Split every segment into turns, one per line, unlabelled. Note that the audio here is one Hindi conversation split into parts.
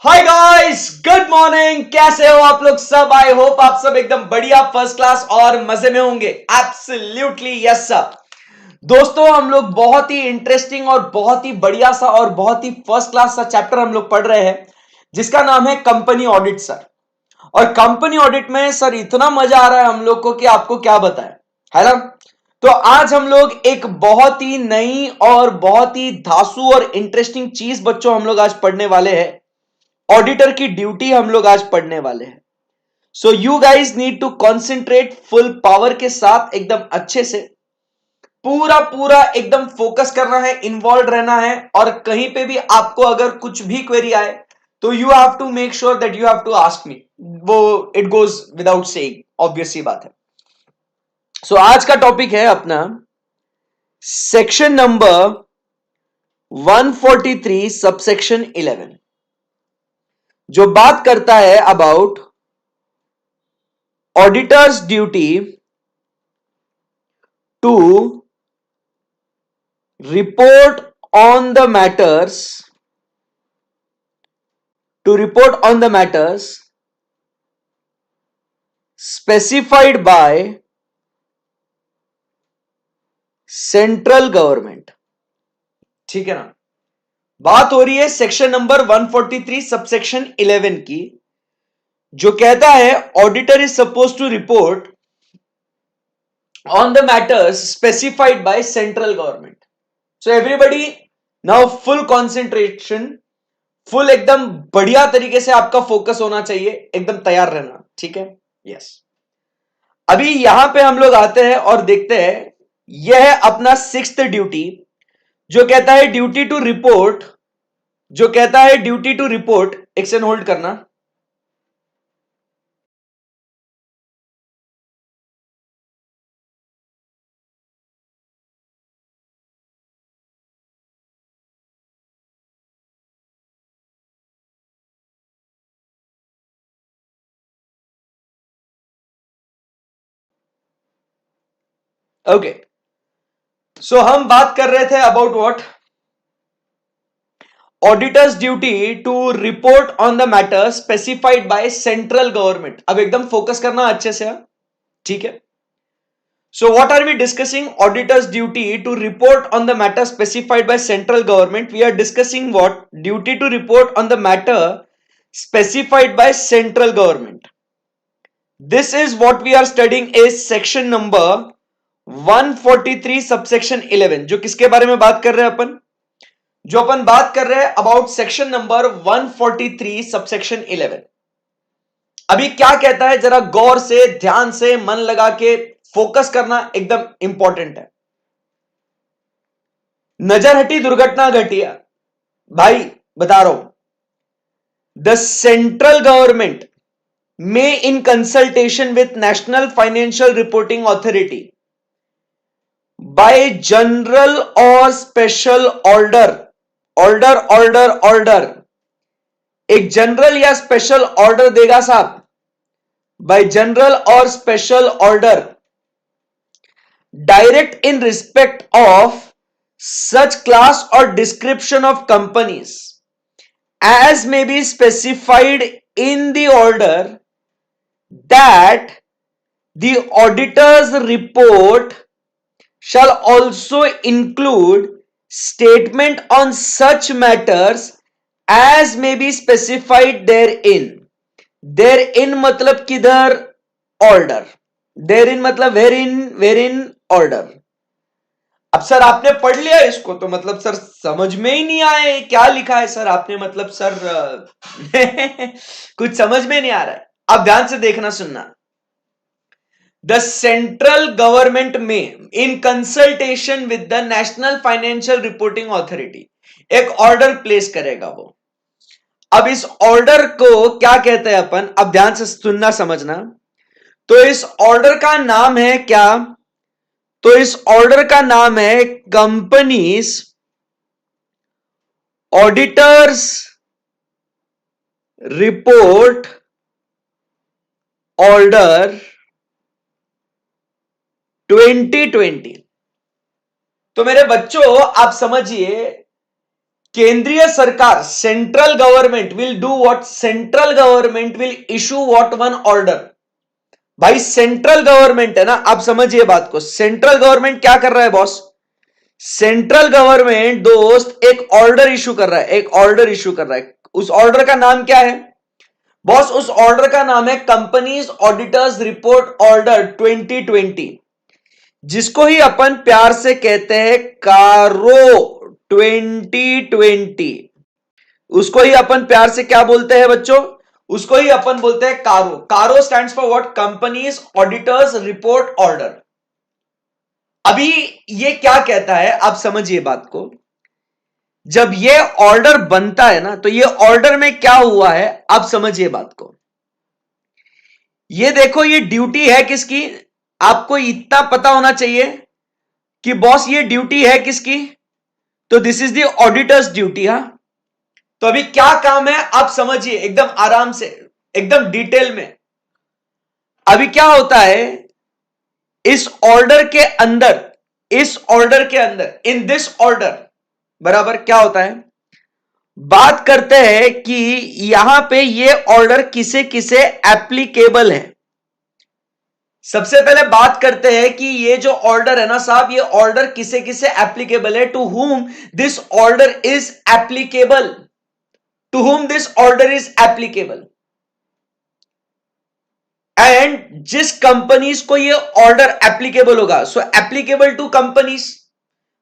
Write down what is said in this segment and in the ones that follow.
Hi guys, good morning. कैसे हो आप लोग सब? आई होप आप सब एकदम बढ़िया, फर्स्ट क्लास और मजे में होंगे। Absolutely yes sir. दोस्तों, हम लोग बहुत ही इंटरेस्टिंग और बहुत ही बढ़िया सा और बहुत ही फर्स्ट क्लास सा चैप्टर हम लोग पढ़ रहे हैं, जिसका नाम है कंपनी ऑडिट सर। और कंपनी ऑडिट में सर इतना मजा आ रहा है हम लोग को कि आपको क्या बताएं, है ना। तो आज हम लोग एक बहुत ही नई और बहुत ही धांसू और इंटरेस्टिंग चीज बच्चों हम लोग आज पढ़ने वाले हैं। ऑडिटर की ड्यूटी हम लोग आज पढ़ने वाले हैं। So you guys need to concentrate full power के साथ, एकदम अच्छे से, पूरा पूरा एकदम फोकस करना है, इन्वॉल्व रहना है। और कहीं पे भी आपको अगर कुछ भी क्वेरी आए तो you have to make sure that you have to ask me. वो it goes without saying, obvious सी बात है। सो आज का टॉपिक है अपना सेक्शन नंबर 143 सबसेक्शन 11, जो बात करता है about auditors duty to report on the matters specified by central government. ठीक है ना। बात हो रही है सेक्शन नंबर 143 सबसेक्शन 11 की, जो कहता है auditor is suppose to report on the matters specified by central government. So everybody now full concentration, full एकदम बढ़िया तरीके से आपका फोकस होना चाहिए, एकदम तैयार रहना। ठीक है, यस। अभी यहां पे हम लोग आते हैं और देखते हैं, यह है अपना सिक्स्थ ड्यूटी, जो कहता है ड्यूटी टू रिपोर्ट, एक सेकंड होल्ड करना। ओके, सो हम बात कर रहे थे about what, auditors duty to report on the matter specified by central government. अब एकदम फोकस करना अच्छे से, ठीक है। So what are we discussing? Auditor's duty to report on the matter specified by central government. We are discussing what? Duty to report on the matter specified by central government. This is what we are studying is section number 143 subsection 11। जो किसके बारे में बात कर रहे हैं अपन? जो अपन बात कर रहे हैं अबाउट सेक्शन नंबर 143 सबसेक्शन 11। अभी क्या कहता है, जरा गौर से, ध्यान से, मन लगा के फोकस करना एकदम इंपॉर्टेंट है। नजर हटी, दुर्घटना घटी। भाई बता रहा हूं, द सेंट्रल गवर्नमेंट में in consultation with national financial reporting authority bye general और स्पेशल ऑर्डर, ऑर्डर एक जनरल या स्पेशल ऑर्डर देगा साहब, बाय जनरल और special order, direct in respect of such class or description of companies as may be specified in the order, that the auditor's report shall also include statement on such matters as may be specified therein। therein मतलब किधर? ऑर्डर। therein मतलब wherein ऑर्डर। अब सर आपने पढ़ लिया इसको तो मतलब सर समझ में ही नहीं आए क्या लिखा है सर आपने, मतलब सर कुछ समझ में नहीं आ रहा है। अब ध्यान से देखना सुनना। द सेंट्रल गवर्नमेंट में in consultation with the national financial reporting authority एक ऑर्डर प्लेस करेगा वो। अब इस ऑर्डर को क्या कहते हैं अपन? अब ध्यान से सुनना, समझना। तो इस ऑर्डर का नाम है क्या? तो इस ऑर्डर का नाम है कंपनीज ऑडिटर्स रिपोर्ट ऑर्डर 2020। तो मेरे बच्चों आप समझिए केंद्रीय सरकार, central government will do what? Central government will issue what? One order. भाई सेंट्रल गवर्नमेंट है ना, आप समझिए बात को। सेंट्रल गवर्नमेंट क्या कर रहा है बॉस? सेंट्रल गवर्नमेंट दोस्त एक ऑर्डर इशू कर रहा है, एक ऑर्डर इशू कर रहा है। उस ऑर्डर का नाम क्या है बॉस? उस ऑर्डर का नाम है कंपनीज ऑडिटर्स रिपोर्ट ऑर्डर 2020, जिसको ही अपन प्यार से कहते हैं कारो 2020। उसको ही अपन प्यार से क्या बोलते हैं बच्चों? उसको ही अपन बोलते हैं कारो। कारो stands for what? Companies auditors report order. अभी ये क्या कहता है, आप समझिए बात को। जब ये ऑर्डर बनता है ना, तो ये ऑर्डर में क्या हुआ है, आप समझिए बात को। ये देखो, ये ड्यूटी है किसकी? आपको इतना पता होना चाहिए कि बॉस ये ड्यूटी है किसकी? तो this is the auditors duty. हा, तो अभी क्या काम है आप समझिए एकदम आराम से, एकदम डिटेल में। अभी क्या होता है इस ऑर्डर के अंदर, इस ऑर्डर के अंदर, इन दिस ऑर्डर, बराबर क्या होता है? बात करते हैं कि यहां पे ये ऑर्डर किसे किसे एप्लीकेबल है। सबसे पहले बात करते हैं कि ये जो ऑर्डर है ना साहब, ये ऑर्डर किसे किसे एप्लीकेबल है। To whom this order is applicable, to whom this order is applicable. And जिस कंपनीज को ये ऑर्डर एप्लीकेबल होगा, सो एप्लीकेबल टू कंपनीज,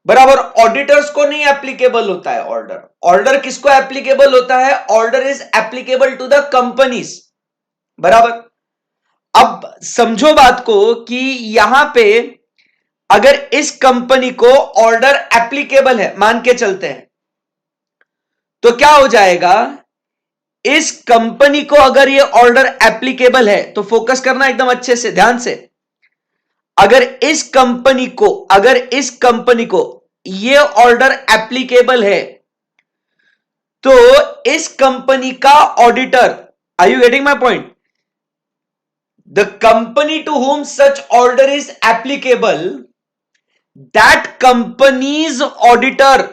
बराबर। ऑडिटर्स को नहीं एप्लीकेबल होता है ऑर्डर। ऑर्डर किसको एप्लीकेबल होता है? Order is applicable to the companies, बराबर। अब समझो बात को कि यहां पे अगर इस कंपनी को ऑर्डर एप्लीकेबल है, मान के चलते हैं, तो क्या हो जाएगा? इस कंपनी को अगर ये ऑर्डर एप्लीकेबल है, तो फोकस करना एकदम अच्छे से, ध्यान से। अगर इस कंपनी को, अगर इस कंपनी को ये ऑर्डर एप्लीकेबल है, तो इस कंपनी का auditor, are you getting my point? The company to whom such order is applicable, that company's auditor,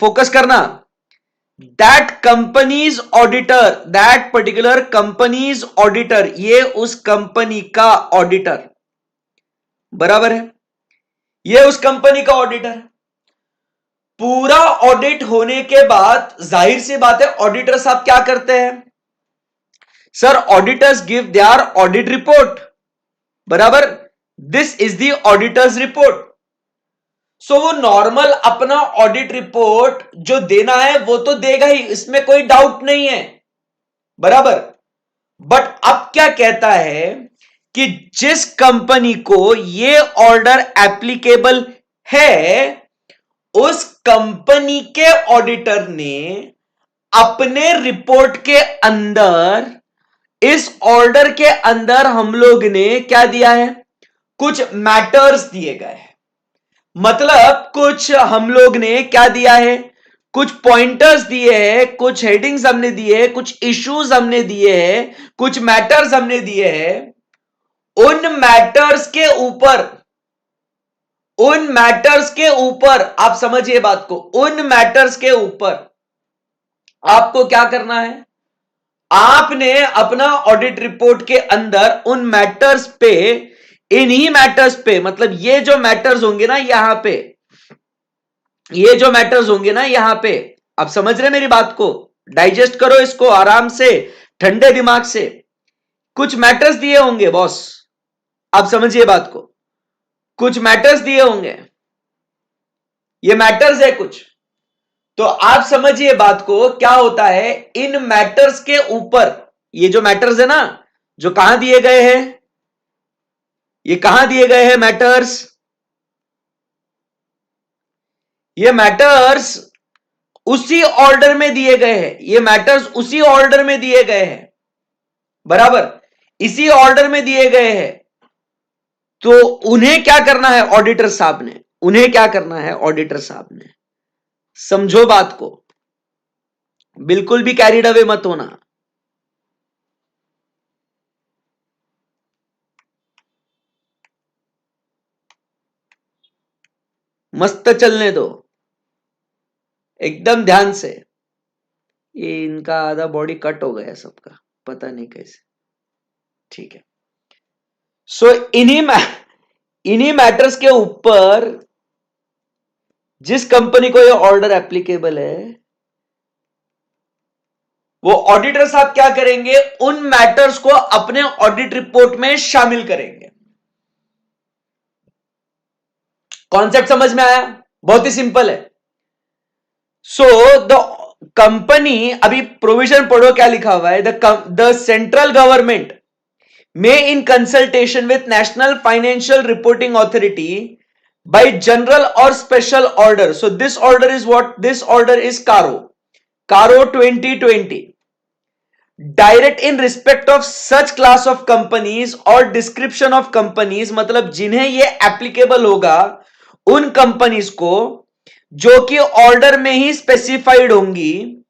focus करना, that company's auditor, that particular company's auditor, ये उस कंपनी का ऑडिटर, बराबर है। ये उस कंपनी का ऑडिटर। पूरा ऑडिट होने के बाद जाहिर सी बात है ऑडिटर साहब क्या करते हैं? Sir auditors give their audit report, बराबर। This is the auditors report. So वो नॉर्मल अपना ऑडिट रिपोर्ट जो देना है वो तो देगा ही, इसमें कोई डाउट नहीं है, बराबर। बट अब क्या कहता है कि जिस कंपनी को ये ऑर्डर एप्लीकेबल है, उस कंपनी के ऑडिटर ने अपने रिपोर्ट के अंदर, इस ऑर्डर के अंदर हम लोग ने क्या दिया है? कुछ मैटर्स दिए गए हैं। मतलब कुछ हम लोग ने क्या दिया है? कुछ पॉइंटर्स दिए हैं, कुछ हेडिंग्स हमने दिए हैं, कुछ इश्यूज हमने दिए हैं, कुछ मैटर्स हमने दिए हैं। उन मैटर्स के ऊपर, उन मैटर्स के ऊपर आप समझिए बात को, उन मैटर्स के ऊपर आपको क्या करना है? आपने अपना ऑडिट रिपोर्ट के अंदर उन मैटर्स पे, इन्हीं मैटर्स पे, मतलब ये जो मैटर्स होंगे ना यहां पे, ये जो मैटर्स होंगे ना यहां पे, आप समझ रहे मेरी बात को? डाइजेस्ट करो इसको आराम से, ठंडे दिमाग से। कुछ मैटर्स दिए होंगे बॉस, आप समझिए बात को। कुछ मैटर्स दिए होंगे, ये मैटर्स है कुछ। तो आप समझिए बात को, क्या होता है इन मैटर्स के ऊपर, ये जो मैटर्स है ना, जो कहां दिए गए हैं, ये कहां दिए गए हैं मैटर्स? ये मैटर्स उसी ऑर्डर में दिए गए हैं, ये मैटर्स उसी ऑर्डर में दिए गए हैं, बराबर। इसी ऑर्डर में दिए गए हैं। तो उन्हें क्या करना है ऑडिटर साहब ने? उन्हें क्या करना है ऑडिटर साहब ने? समझो बात को, बिल्कुल भी कैरिड अवे मत होना। मस्त चलने दो। एकदम ध्यान से। ये इनका आधा बॉडी कट हो गया सबका, पता नहीं कैसे। ठीक है, सो इन्हीं मैटर्स के ऊपर जिस कंपनी को ये ऑर्डर एप्लीकेबल है, वो ऑडिटर साहब क्या करेंगे, उन मैटर्स को अपने ऑडिट रिपोर्ट में शामिल करेंगे। कॉन्सेप्ट समझ में आया? बहुत ही सिंपल है। सो द कंपनी, अभी प्रोविजन पढ़ो क्या लिखा हुआ है, द सेंट्रल गवर्नमेंट में in consultation with national financial reporting authority by general or special order. So this order is what? This order is Caro 2020. Direct in respect of such class of companies or description of companies, मतलब जिन्हें ये applicable होगा उन companies को जो कि ऑर्डर में ही स्पेसिफाइड होंगी।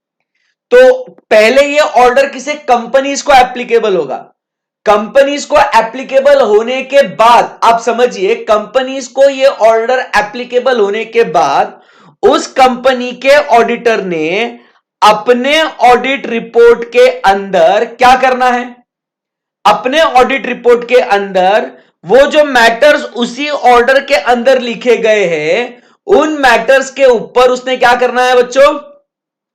तो पहले ये ऑर्डर किसे कंपनीज को एप्लीकेबल होगा, कंपनीज को एप्लीकेबल होने के बाद, आप समझिए, कंपनीज को ये ऑर्डर एप्लीकेबल होने के बाद उस कंपनी के ऑडिटर ने अपने ऑडिट रिपोर्ट के अंदर क्या करना है, अपने ऑडिट रिपोर्ट के अंदर वो जो मैटर्स उसी ऑर्डर के अंदर लिखे गए हैं, उन मैटर्स के ऊपर उसने क्या करना है बच्चों,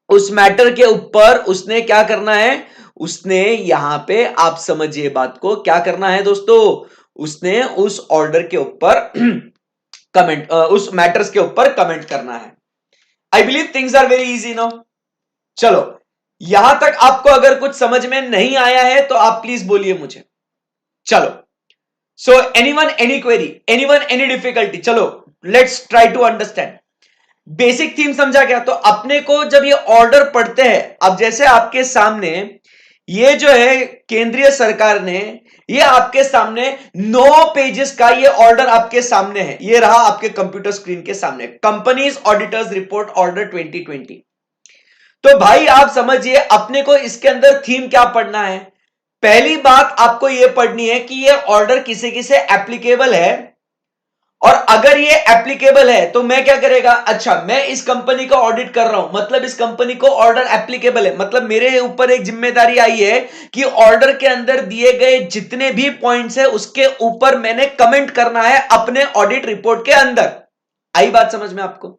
उस मैटर के ऊपर उसने क्या करना है, उसने यहां पे, आप समझिए बात को, क्या करना है दोस्तों, उसने उस ऑर्डर के ऊपर कमेंट, उस मैटर्स के ऊपर कमेंट करना है। I believe things are very easy now. चलो, यहां तक आपको अगर कुछ समझ में नहीं आया है तो आप प्लीज बोलिए मुझे। चलो, so anyone any query, anyone any difficulty? चलो, let's try to understand. Basic theme समझा क्या? तो अपने को जब ये ऑर्डर पढ़ते हैं, अब जैसे आपके सामने ये जो है केंद्रीय सरकार ने, ये आपके सामने 9 पेजेस का ये ऑर्डर आपके सामने है, ये रहा आपके कंप्यूटर स्क्रीन के सामने, कंपनीज ऑडिटर्स रिपोर्ट ऑर्डर 2020। तो भाई आप समझिए, अपने को इसके अंदर थीम क्या पढ़ना है? पहली बात आपको यह पढ़नी है कि ये ऑर्डर किसे किसे एप्लीकेबल है, और अगर ये एप्लीकेबल है तो मैं क्या करेगा, अच्छा मैं इस कंपनी का ऑडिट कर रहा हूं, मतलब इस कंपनी को ऑर्डर एप्लीकेबल है, मतलब मेरे ऊपर एक जिम्मेदारी आई है कि ऑर्डर के अंदर दिए गए जितने भी पॉइंट्स है उसके ऊपर मैंने कमेंट करना है अपने ऑडिट रिपोर्ट के अंदर। आई बात समझ में आपको?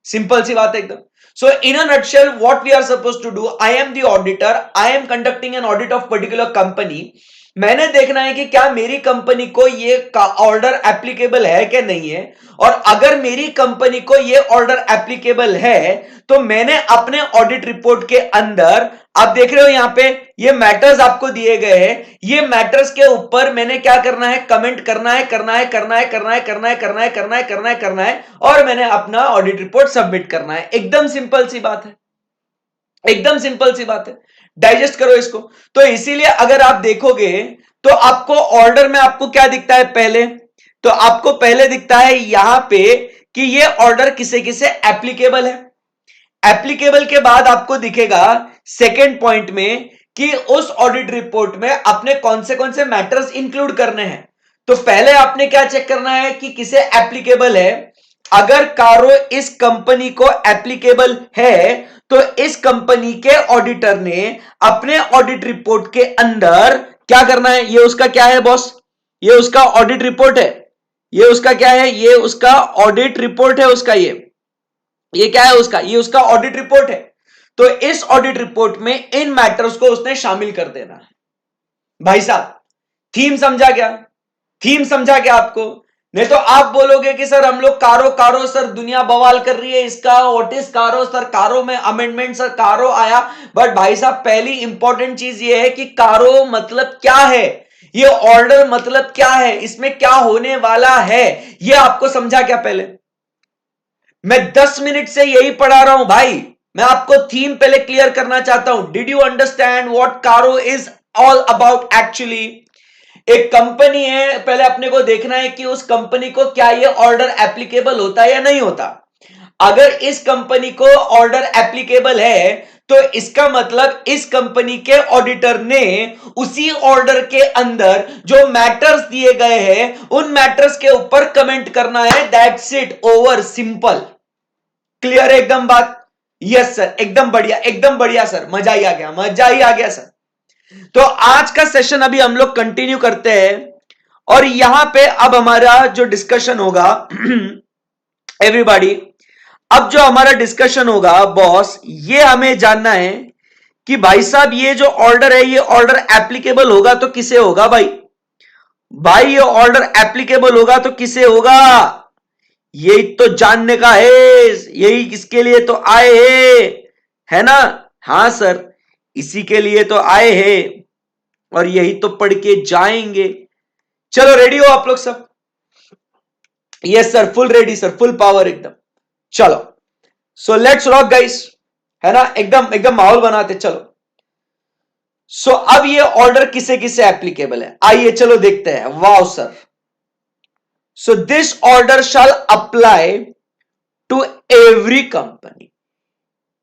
सिंपल सी बात है एकदम। So in a nutshell, what we are supposed to do, I am the auditor, I am conducting an audit of particular company. मैंने देखना है कि क्या मेरी कंपनी को ये ऑर्डर एप्लीकेबल है कि नहीं है, और अगर मेरी कंपनी को ये ऑर्डर एप्लीकेबल है तो मैंने अपने ऑडिट रिपोर्ट के अंदर, आप देख रहे हो यहां पे ये मैटर्स आपको दिए गए हैं, ये मैटर्स के ऊपर मैंने क्या करना है, कमेंट करना है, करना है, और मैंने अपना ऑडिट रिपोर्ट सबमिट करना है। एकदम सिंपल सी बात है, एकदम सिंपल सी बात है। डाइजेस्ट करो इसको। तो इसीलिए अगर आप देखोगे तो आपको ऑर्डर में आपको क्या दिखता है पहले, तो आपको पहले दिखता है यहां पे कि ये ऑर्डर किसे किसे एप्लीकेबल है। एप्लीकेबल के बाद आपको दिखेगा सेकेंड पॉइंट में कि उस ऑडिट रिपोर्ट में अपने कौन से मैटर्स इंक्लूड करने हैं। तो पहले आपने क्या चेक करना है कि किसे एप्लीकेबल है। अगर कारो इस कंपनी को एप्लीकेबल है तो इस कंपनी के ऑडिटर ने अपने ऑडिट रिपोर्ट के अंदर क्या करना है, ये उसका क्या है बॉस, ये उसका ऑडिट रिपोर्ट है, ये उसका क्या है, ये उसका ऑडिट रिपोर्ट है, उसका ये क्या है उसका, ये उसका ऑडिट रिपोर्ट है। तो इस ऑडिट रिपोर्ट में इन मैटर्स को उसने शामिल कर देना है। भाई साहब थीम समझा क्या, थीम समझा क्या आपको? नहीं तो आप बोलोगे कि सर हम लोग कारो कारो सर दुनिया बवाल कर रही है इसका, व्हाट इज कारो सर, कारो में अमेंडमेंट सर, कारो आया। बट भाई साहब पहली इंपॉर्टेंट चीज ये है कि कारो मतलब क्या है, ये ऑर्डर मतलब क्या है, इसमें क्या होने वाला है, ये आपको समझा क्या? पहले मैं 10 मिनट से यही पढ़ा रहा हूं भाई, मैं आपको थीम पहले क्लियर करना चाहता हूं। डिड यू अंडरस्टैंड व्हाट कारो इज ऑल अबाउट? एक्चुअली एक कंपनी है, पहले अपने को देखना है कि उस कंपनी को क्या ये ऑर्डर एप्लीकेबल होता है या नहीं होता। अगर इस कंपनी को ऑर्डर एप्लीकेबल है तो इसका मतलब इस कंपनी के ऑडिटर ने उसी ऑर्डर के अंदर जो मैटर्स दिए गए हैं उन मैटर्स के ऊपर कमेंट करना है। That's it, over, simple, clear है एकदम बात? यस सर, एकदम बढ़िया सर, मजा ही आ गया, मजा ही आ गया सर। तो आज का सेशन अभी हम लोग कंटिन्यू करते हैं और यहां पे अब हमारा जो डिस्कशन होगा एवरीबॉडी, अब जो हमारा डिस्कशन होगा बॉस, ये हमें जानना है कि भाई साहब ये जो ऑर्डर है, ये ऑर्डर एप्लीकेबल होगा तो किसे होगा भाई? भाई ये ऑर्डर एप्लीकेबल होगा तो किसे होगा? यही तो जानने का है, यही इसके लिए तो आए हैं, है ना? हां सर, इसी के लिए तो आए हैं और यही तो पढ़ के जाएंगे। चलो रेडी हो आप लोग सब? Yes sir, full ready sir, full power एकदम। चलो सो लेट्स रॉक गाइस, है ना? एकदम एकदम माहौल बनाते चलो। सो अब ये ऑर्डर किसे किसे एप्लीकेबल है, आइए चलो देखते हैं। Wow sir, so this order shall apply to every company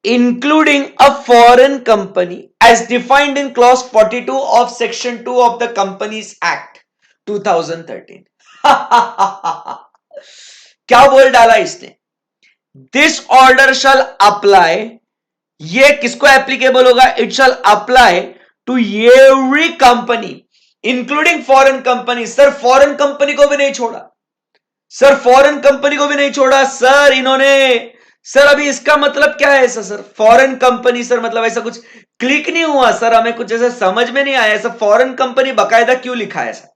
including a foreign company as defined in clause 42 of section 2 of the Companies Act 2013। क्या बोल डाला इसने? दिस ऑर्डर शैल अप्लाई, ये किसको एप्लीकेबल होगा? It shall apply to every company including foreign company. Sir foreign company को भी नहीं छोड़ा, सर फॉरेन कंपनी को भी नहीं छोड़ा सर इन्होंने। सर अभी इसका मतलब क्या है ऐसा सर? फॉरेन कंपनी सर मतलब ऐसा कुछ क्लिक नहीं हुआ सर, हमें कुछ ऐसा समझ में नहीं आया। ऐसा फॉरेन कंपनी बकायदा क्यों लिखा है ऐसा?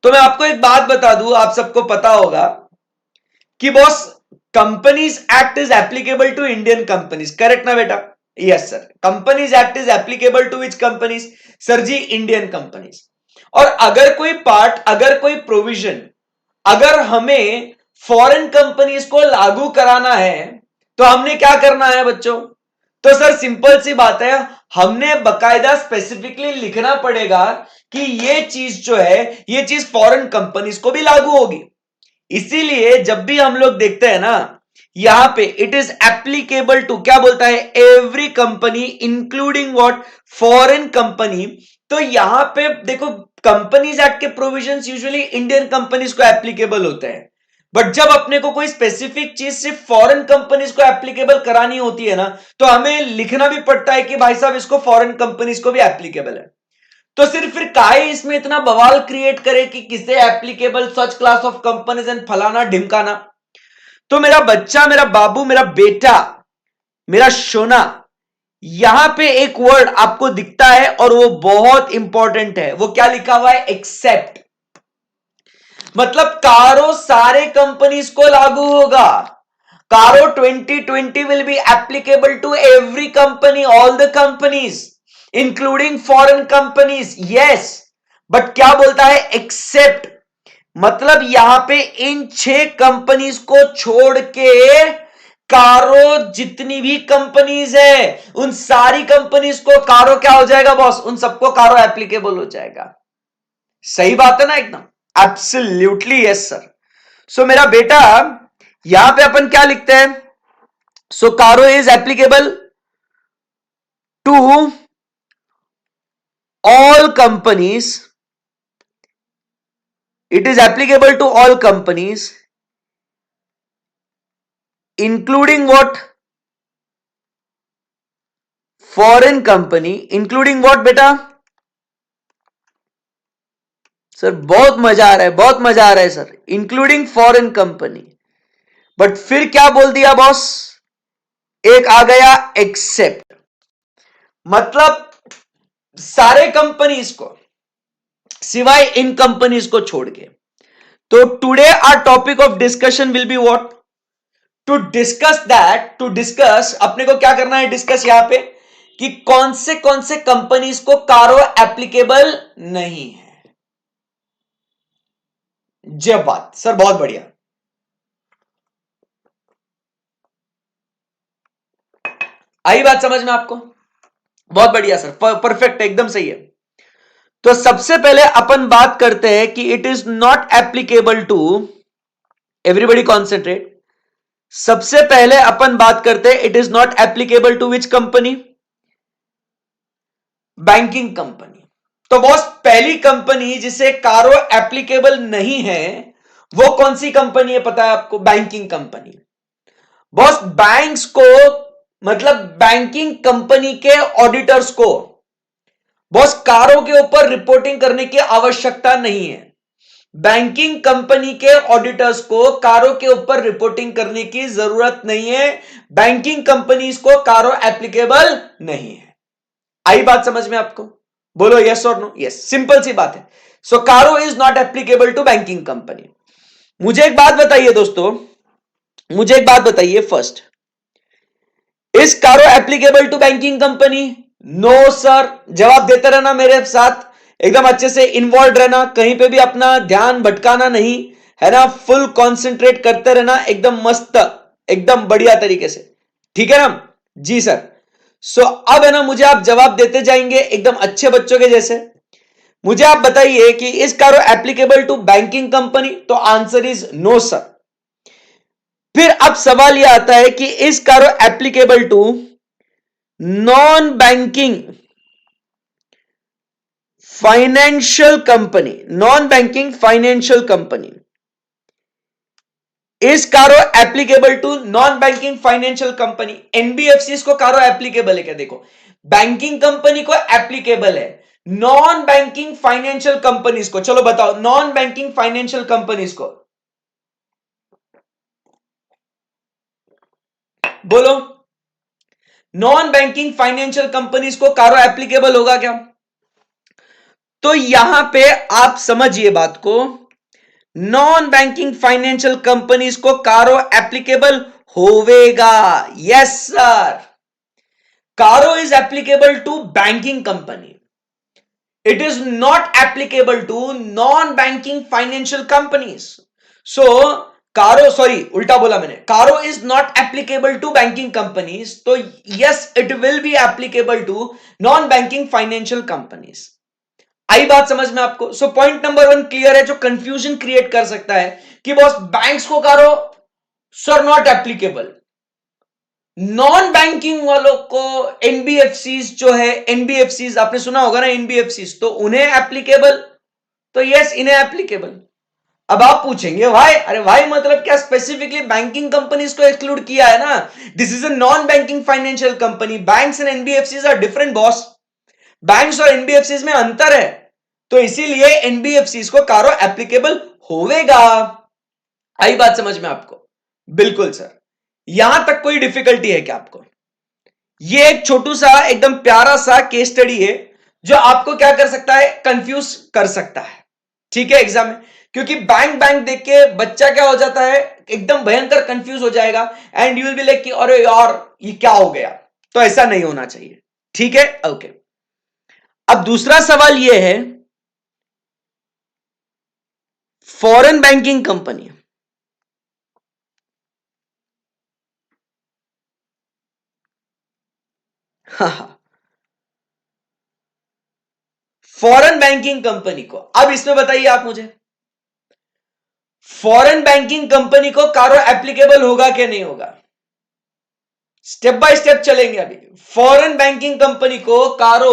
तो मैं आपको एक बात बता दूं, आप सबको पता होगा कि boss companies act is applicable to Indian companies, correct ना बेटा? Yes sir, companies act is applicable to which companies? Sir ji Indian companies. और अगर कोई पार्ट, अगर कोई प्रोविजन, अगर हमें फॉरेन कंपनीज को लागू कराना है तो हमने क्या करना है बच्चों? तो सर सिंपल सी बात है, हमने बकायदा स्पेसिफिकली लिखना पड़ेगा कि ये चीज जो है, ये चीज फॉरेन कंपनीज को भी लागू होगी। इसीलिए जब भी हम लोग देखते हैं ना, यहां पे इट इज एप्लीकेबल टू, क्या बोलता है? Every company including what? Foreign company. तो यहां पे देखो, कंपनीज एक्ट के प्रोविजंस यूजुअली इंडियन कंपनीज को एप्लीकेबल होते हैं, बट जब अपने को कोई स्पेसिफिक चीज सिर्फ फॉरेन कंपनीज को एप्लीकेबल करानी होती है ना, तो हमें लिखना भी पड़ता है कि भाई साहब इसको फॉरेन कंपनीज को भी एप्लीकेबल है। तो सिर्फ फिर काहे इसमें इतना बवाल क्रिएट करे कि किसे applicable such class of companies and फलाना ढिमकाना। तो मेरा बच्चा, मेरा बाबू, मेरा बेटा, मेरा सोना, यहां पे एक वर्ड आपको दिखता है और वो बहुत इंपॉर्टेंट है। वो क्या लिखा हुआ है? एक्सेप्ट। मतलब कारो सारे कंपनीज को लागू होगा। CARO 2020 will be applicable to every company, all the companies including foreign companies. Yes, but क्या बोलता है? एक्सेप्ट। मतलब यहां पे इन 6 कंपनीज को छोड़ के कारो जितनी भी कंपनीज है, उन सारी कंपनीज को कारो क्या हो जाएगा बॉस? उन सबको कारो एप्लीकेबल हो जाएगा। सही बात है ना एकदम? Absolutely yes sir. सो मेरा बेटा, यहां पे अपन क्या लिखते हैं? So CARO is applicable to all companies, it is applicable to all companies including what? Foreign company, including what बेटा? सर बहुत मजा आ रहा है, बहुत मजा आ रहा है sir, including foreign company. But फिर क्या बोल दिया बॉस? एक आ गया एक्सेप्ट। मतलब सारे कंपनीज को सिवाय इन कंपनीज को छोड़ के। तो today our topic of discussion will be what? To discuss that, to discuss, अपने को क्या करना है? डिस्कस यहां पे कि कौन से कंपनीज को कारो एप्लीकेबल नहीं है। जब बात सर, बहुत बढ़िया। आई बात समझ में आपको? बहुत बढ़िया सर, परफेक्ट, एकदम सही है। तो सबसे पहले अपन बात करते हैं कि it is not applicable to, everybody concentrate. सबसे पहले अपन बात करते हैं it is not applicable to which company? Banking company. तो बॉस पहली कंपनी जिसे कारो एप्लीकेबल नहीं है वो कौन सी कंपनी है पता है आपको? Banking company. बॉस बैंक्स को मतलब बैंकिंग कंपनी के ऑडिटर्स को बॉस कारों के ऊपर रिपोर्टिंग करने की आवश्यकता नहीं है। बैंकिंग कंपनी के ऑडिटर्स को कारों के ऊपर रिपोर्टिंग करने की जरूरत नहीं है। बैंकिंग कंपनीज को कारों एप्लीकेबल नहीं है। आई बात समझ में आपको? बोलो यस और नो। यस, सिंपल सी बात है। So CARO is not applicable to banking company. मुझे एक बात बताइए दोस्तों, मुझे एक बात बताइए first, is CARO applicable to banking company? No sir. जवाब देते रहना मेरे साथ, एकदम अच्छे से इन्वॉल्व रहना, कहीं पे भी अपना ध्यान भटकाना नहीं, है ना, फुल कंसंट्रेट करते रहना, एकदम मस्त, एकदम बढ़िया तरीके से, ठीक है ना जी सर। सो अब है ना, मुझे आप जवाब देते जाएंगे एकदम अच्छे बच्चों के जैसे। मुझे आप बताइए कि is CARO applicable to banking company? तो आंसर इज नो सर। फिर अब सवाल यह आता है कि is CARO applicable to non banking financial company? Non banking financial company, is CARO applicable to non banking financial company? NBFC को कारो एप्लीकेबल है क्या? देखो, बैंकिंग कंपनी को एप्लीकेबल है, नॉन बैंकिंग फाइनेंशियल कंपनीज को, चलो बताओ, नॉन बैंकिंग फाइनेंशियल कंपनीज को बोलो, नॉन बैंकिंग फाइनेंशियल कंपनीज को कारो एप्लीकेबल होगा क्या? तो यहां पे आप समझिए बात को, नॉन बैंकिंग फाइनेंशियल कंपनीज को कारो एप्लीकेबल होवेगा। Yes sir, CARO is applicable to banking company, it is not applicable to non banking financial companies. So CARO, sorry उल्टा बोला मैंने, CARO is not applicable to banking companies, तो yes it will be applicable to non banking financial companies. आई बात समझ में आपको? सो पॉइंट नंबर 1 क्लियर है। जो कंफ्यूजन क्रिएट कर सकता है कि बॉस बैंक्स को कारो sir not applicable, non banking वालों को एनबीएफसीज जो है, एनबीएफसीज आपने सुना होगा ना, एनबीएफसीज, तो उन्हें एप्लीकेबल, तो यस इन्हें एप्लीकेबल। अब आप पूछेंगे भाई, अरे भाई मतलब क्या स्पेसिफिकली बैंकिंग कंपनीज को एक्सक्लूड किया है ना? This is a non banking financial company, banks and NBFCs are different boss, banks और एनबीएफसीज में अंतर है, तो इसीलिए एनबीएफसीज को कारो एप्लीकेबल होवेगा। आई बात समझ में आपको? बिल्कुल सर। यहां तक कोई डिफिकल्टी है क्या आपको? ये एक छोटू सा एकदम प्यारा सा केस स्टडी है जो आपको क्या कर सकता है, कंफ्यूज कर सकता है, ठीक है, एग्जाम में। क्योंकि बैंक बैंक देख के बच्चा क्या हो जाता है, एकदम भयंकर कंफ्यूज हो जाएगा, and you will be like कि अरे यार ये क्या हो गया। तो ऐसा नहीं होना चाहिए, ठीक है, ओके। अब दूसरा सवाल यह है, foreign banking company, foreign banking company को, अब इसमें बताइए आप मुझे, फॉरेन बैंकिंग कंपनी को कारो एप्लीकेबल होगा कि नहीं होगा? स्टेप बाय स्टेप चलेंगे अभी। फॉरेन बैंकिंग कंपनी को कारो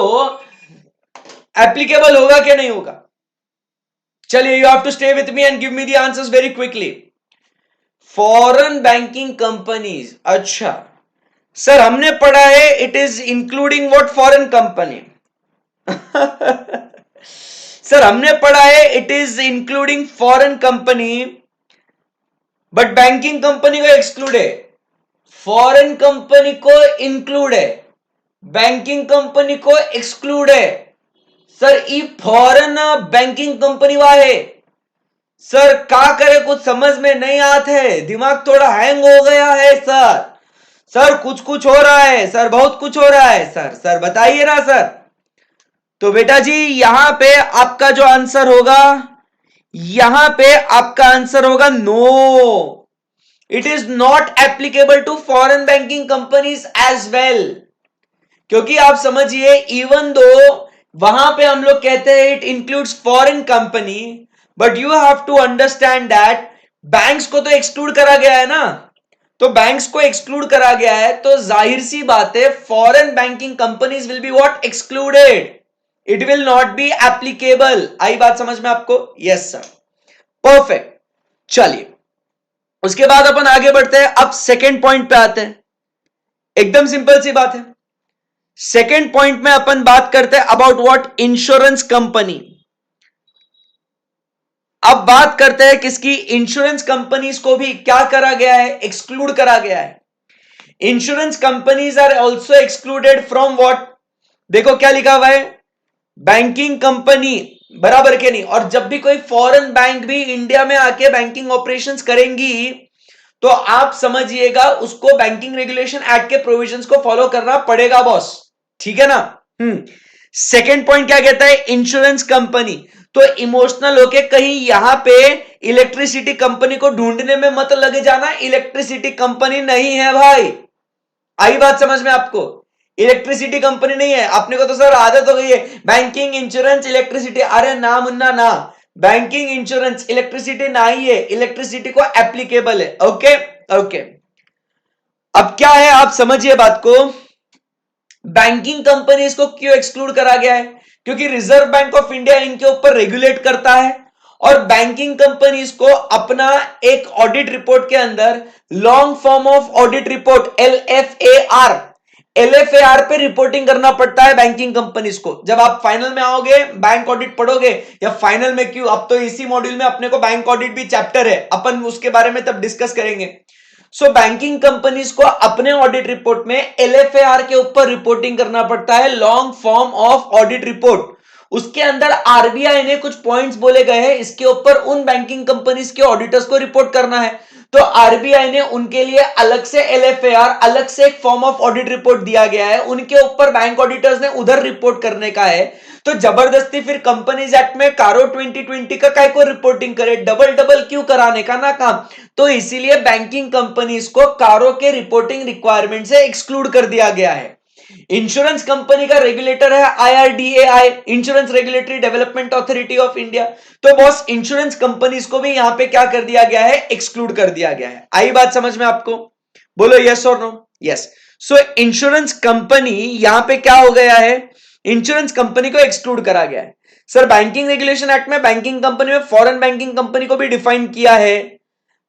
एप्लीकेबल होगा कि नहीं होगा? चलिए, you have to stay with me and give me the answers very quickly. Foreign banking companies, अच्छा सर हमने पढ़ा है it is including what, foreign company. Sir हमने पढ़ा है it is including foreign company, but banking company को एक्सक्लूड है, फॉरेन कंपनी को इंक्लूड है, बैंकिंग कंपनी को एक्सक्लूड है। सर ई फॉरेन बैंकिंग कंपनी वाले, सर क्या करे, कुछ समझ में नहीं आते है, दिमाग थोड़ा हैंग हो गया है सर, सर कुछ कुछ हो रहा है सर, बहुत कुछ हो रहा है सर, सर बताइए ना सर। तो बेटा जी यहां पे आपका जो आंसर होगा, यहां पे आपका आंसर होगा no, it is not applicable to foreign banking companies as well. क्योंकि आप समझिए, इवन दो वहां पे हम लोग कहते हैं it includes foreign company, but you have to understand that banks को तो एक्सक्लूड करा गया है ना, तो बैंक्स को एक्सक्लूड करा गया है, तो जाहिर सी बात है foreign banking companies will be what, excluded, it will not be applicable. आई बात समझ में आपको? Yes sir, perfect. चलिए उसके बाद अपन आगे बढ़ते हैं, अब सेकेंड पॉइंट पे आते हैं। एकदम सिंपल सी बात है। सेकेंड पॉइंट में अपन बात करते हैं अबाउट व्हाट, इंश्योरेंस कंपनी। अब बात करते हैं किसकी, इंश्योरेंस कंपनीज को भी क्या करा गया है, एक्सक्लूड करा गया है। Insurance companies are also excluded from what, देखो क्या लिखा हुआ है, बैंकिंग कंपनी, बराबर के नहीं। और जब भी कोई फॉरेन बैंक भी इंडिया में आके बैंकिंग ऑपरेशंस करेंगी तो आप समझिएगा उसको बैंकिंग रेगुलेशन एक्ट के प्रोविजंस को फॉलो करना पड़ेगा बॉस, ठीक है ना। सेकेंड पॉइंट क्या कहता है, इंश्योरेंस कंपनी, तो इमोशनल होके कहीं यहां पे इलेक्ट्रिसिटी कंपनी को ढूंढने में मत लगे जाना, इलेक्ट्रिसिटी कंपनी नहीं है भाई। आई बात समझ में आपको, इलेक्ट्रिसिटी कंपनी नहीं है। अपने को तो सर आदत हो गई है बैंकिंग इंश्योरेंस इलेक्ट्रिसिटी, अरे ना मुन्ना ना, बैंकिंग इंश्योरेंस इलेक्ट्रिसिटी ना ही है, इलेक्ट्रिसिटी को एप्लीकेबल है। ओके ओके, अब क्या है आप समझिए बात को, बैंकिंग कंपनीज को क्यों एक्सक्लूड करा गया है, क्योंकि रिजर्व बैंक ऑफ इंडिया इनके ऊपर रेगुलेट करता है और बैंकिंग कंपनीज को अपना एक ऑडिट रिपोर्ट के अंदर long form of audit report LFAR, LFAR पे रिपोर्टिंग करना पड़ता है बैंकिंग कंपनीज को। जब आप फाइनल में आओगे बैंक ऑडिट पढ़ोगे, या फाइनल में क्यों, अब तो इसी मॉड्यूल में अपने को बैंक ऑडिट भी चैप्टर है, अपन उसके बारे में तब डिस्कस करेंगे। सो बैंकिंग कंपनीज को अपने ऑडिट रिपोर्ट में LFAR के ऊपर रिपोर्टिंग करना पड़ता है, long form of audit report. उसके अंदर आरबीआई ने कुछ पॉइंट्स बोले गए हैं, इसके ऊपर उन बैंकिंग कंपनीज के ऑडिटर्स को रिपोर्ट करना है। तो आरबीआई ने उनके लिए अलग से LFAR, अलग से एक फॉर्म ऑफ ऑडिट रिपोर्ट दिया गया है, उनके ऊपर बैंक ऑडिटर्स ने उधर रिपोर्ट करने का है। तो जबरदस्ती फिर कंपनीज एक्ट में कारो 2020 का काय को रिपोर्टिंग करे, डबल डबल क्यों कराने का ना काम। तो इसीलिए बैंकिंग कंपनीज को कारो के रिपोर्टिंग रिक्वायरमेंट से एक्सक्लूड कर दिया गया है। इंश्योरेंस कंपनी का रेगुलेटर है IRDAI, insurance regulatory development authority of India. तो बॉस इंश्योरेंस कंपनीज को भी यहां पे क्या कर दिया गया है, एक्सक्लूड कर दिया गया है। आई बात समझ में आपको, बोलो यस और no. Yes, so insurance company यहां पे क्या हो गया है, इंश्योरेंस कंपनी को एक्सक्लूड करा गया है। सर बैंकिंग रेगुलेशन एक्ट में बैंकिंग कंपनी में फॉरेन बैंकिंग कंपनी को भी डिफाइन किया है।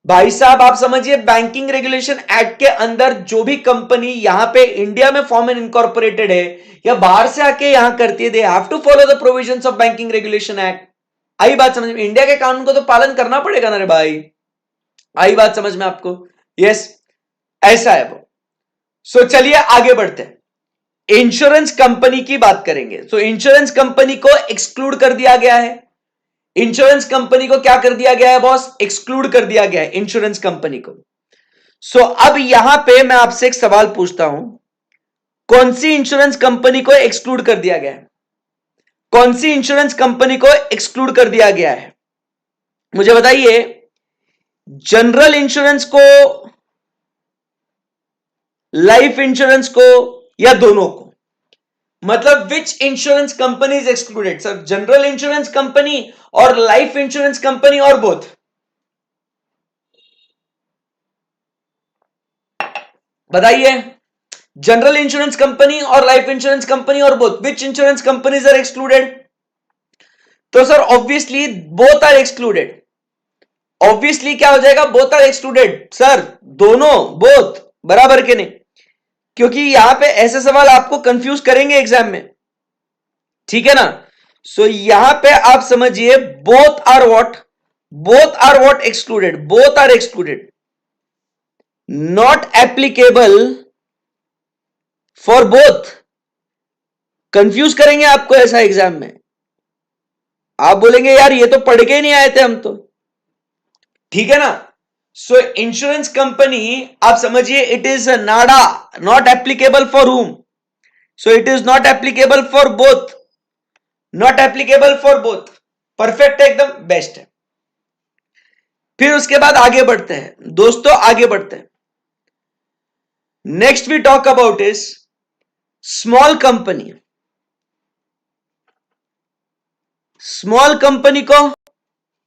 भाई साहब आप समझिए, बैंकिंग रेगुलेशन एक्ट के अंदर जो भी कंपनी यहां पे इंडिया में फॉर्म एंड इनकॉर्पोरेटेड है या बाहर से आके यहां करती है, they have to follow the provisions of banking regulation act. आई बात समझ में, इंडिया के कानून को तो पालन करना पड़ेगा ना रे भाई। आई बात समझ में आपको, यस ऐसा है वो। सो चलिए आगे बढ़ते हैं, इंश्योरेंस कंपनी की बात करेंगे। सो इंश्योरेंस कंपनी को एक्सक्लूड कर दिया गया है, इंश्योरेंस कंपनी को क्या कर दिया गया है बॉस, एक्सक्लूड कर दिया गया है इंश्योरेंस कंपनी को। सो अब यहां पे मैं आपसे एक सवाल पूछता हूं, कौन सी इंश्योरेंस कंपनी को एक्सक्लूड कर दिया गया है, कौन सी इंश्योरेंस कंपनी को एक्सक्लूड कर दिया गया है, मुझे बताइए। जनरल इंश्योरेंस को, लाइफ इंश्योरेंस को, या दोनों को, मतलब which insurance company is excluded sir, general insurance company और लाइफ इंश्योरेंस कंपनी और बोथ। बताइए, जनरल इंश्योरेंस कंपनी और लाइफ इंश्योरेंस कंपनी और both, which insurance companies are excluded. तो sir obviously both are excluded. Obviously क्या हो जाएगा, बोथ आर एक्सक्लूडेड सर, दोनों, बोथ, बराबर के नहीं, क्योंकि यहां पे ऐसे सवाल आपको कंफ्यूज करेंगे एग्जाम में, ठीक है ना। सो यहां पे आप समझिए, both are what, both are what excluded, both are excluded, not applicable for both. Confuse करेंगे आपको ऐसा एग्जाम में, आप बोलेंगे यार ये तो पढ़ के नहीं आए थे हम तो, ठीक है ना। सो इंश्योरेंस कंपनी आप समझिए, it is Nada, not applicable for हुम, सो it is not applicable for both, not applicable for both, perfect है, एकदम बेस्ट है। फिर उसके बाद आगे बढ़ते हैं दोस्तों, आगे बढ़ते हैं। Next we talk about is small company. Small company को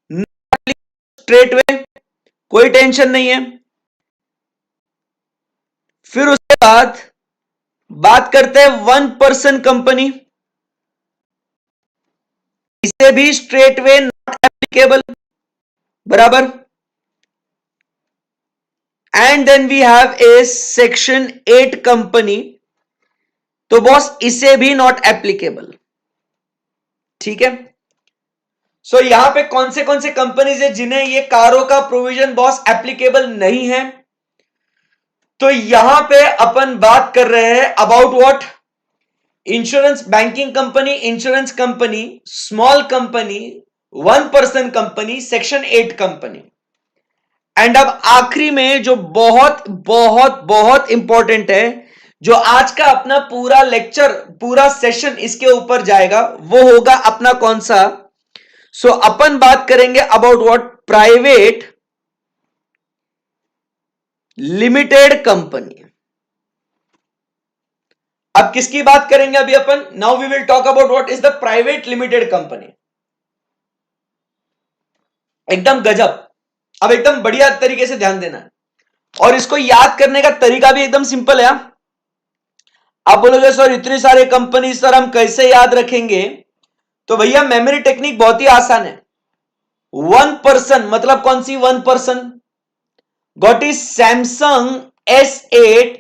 स्ट्रेट वे, कोई टेंशन नहीं है। फिर उसके बाद बात करते हैं 1% कंपनी, इसे भी स्ट्रेट वे, नॉट एप्लीकेबल, बराबर। And then we have a section 8 company, तो बॉस इसे भी नॉट एप्लीकेबल। ठीक है, सो यहां पे कौन से कंपनीज है जिन्हें ये कारो का प्रोविजन बॉस एप्लीकेबल नहीं है? तो यहां पे अपन बात कर रहे हैं about what? Insurance banking company, insurance company, small company, 1% company, section 8 company. And अब आखिरी में जो बहुत बहुत बहुत इंपॉर्टेंट है, जो आज का अपना पूरा लेक्चर, पूरा सेशन इसके ऊपर जाएगा, वो होगा अपना कौन सा? सो अपन बात करेंगे about what? Private limited company. अब किसकी बात करेंगे अभी अपन? Now we will talk about what is the private limited company. एकदम गजब। अब एकदम बढ़िया तरीके से ध्यान देना है, और इसको याद करने का तरीका भी एकदम सिंपल है। आप बोलोगे सर इतनी सारे कंपनी सर हम कैसे याद रखेंगे? तो भैया मेमोरी टेक्निक बहुत ही आसान है। 1% मतलब कौन सी 1%? Got is Samsung S8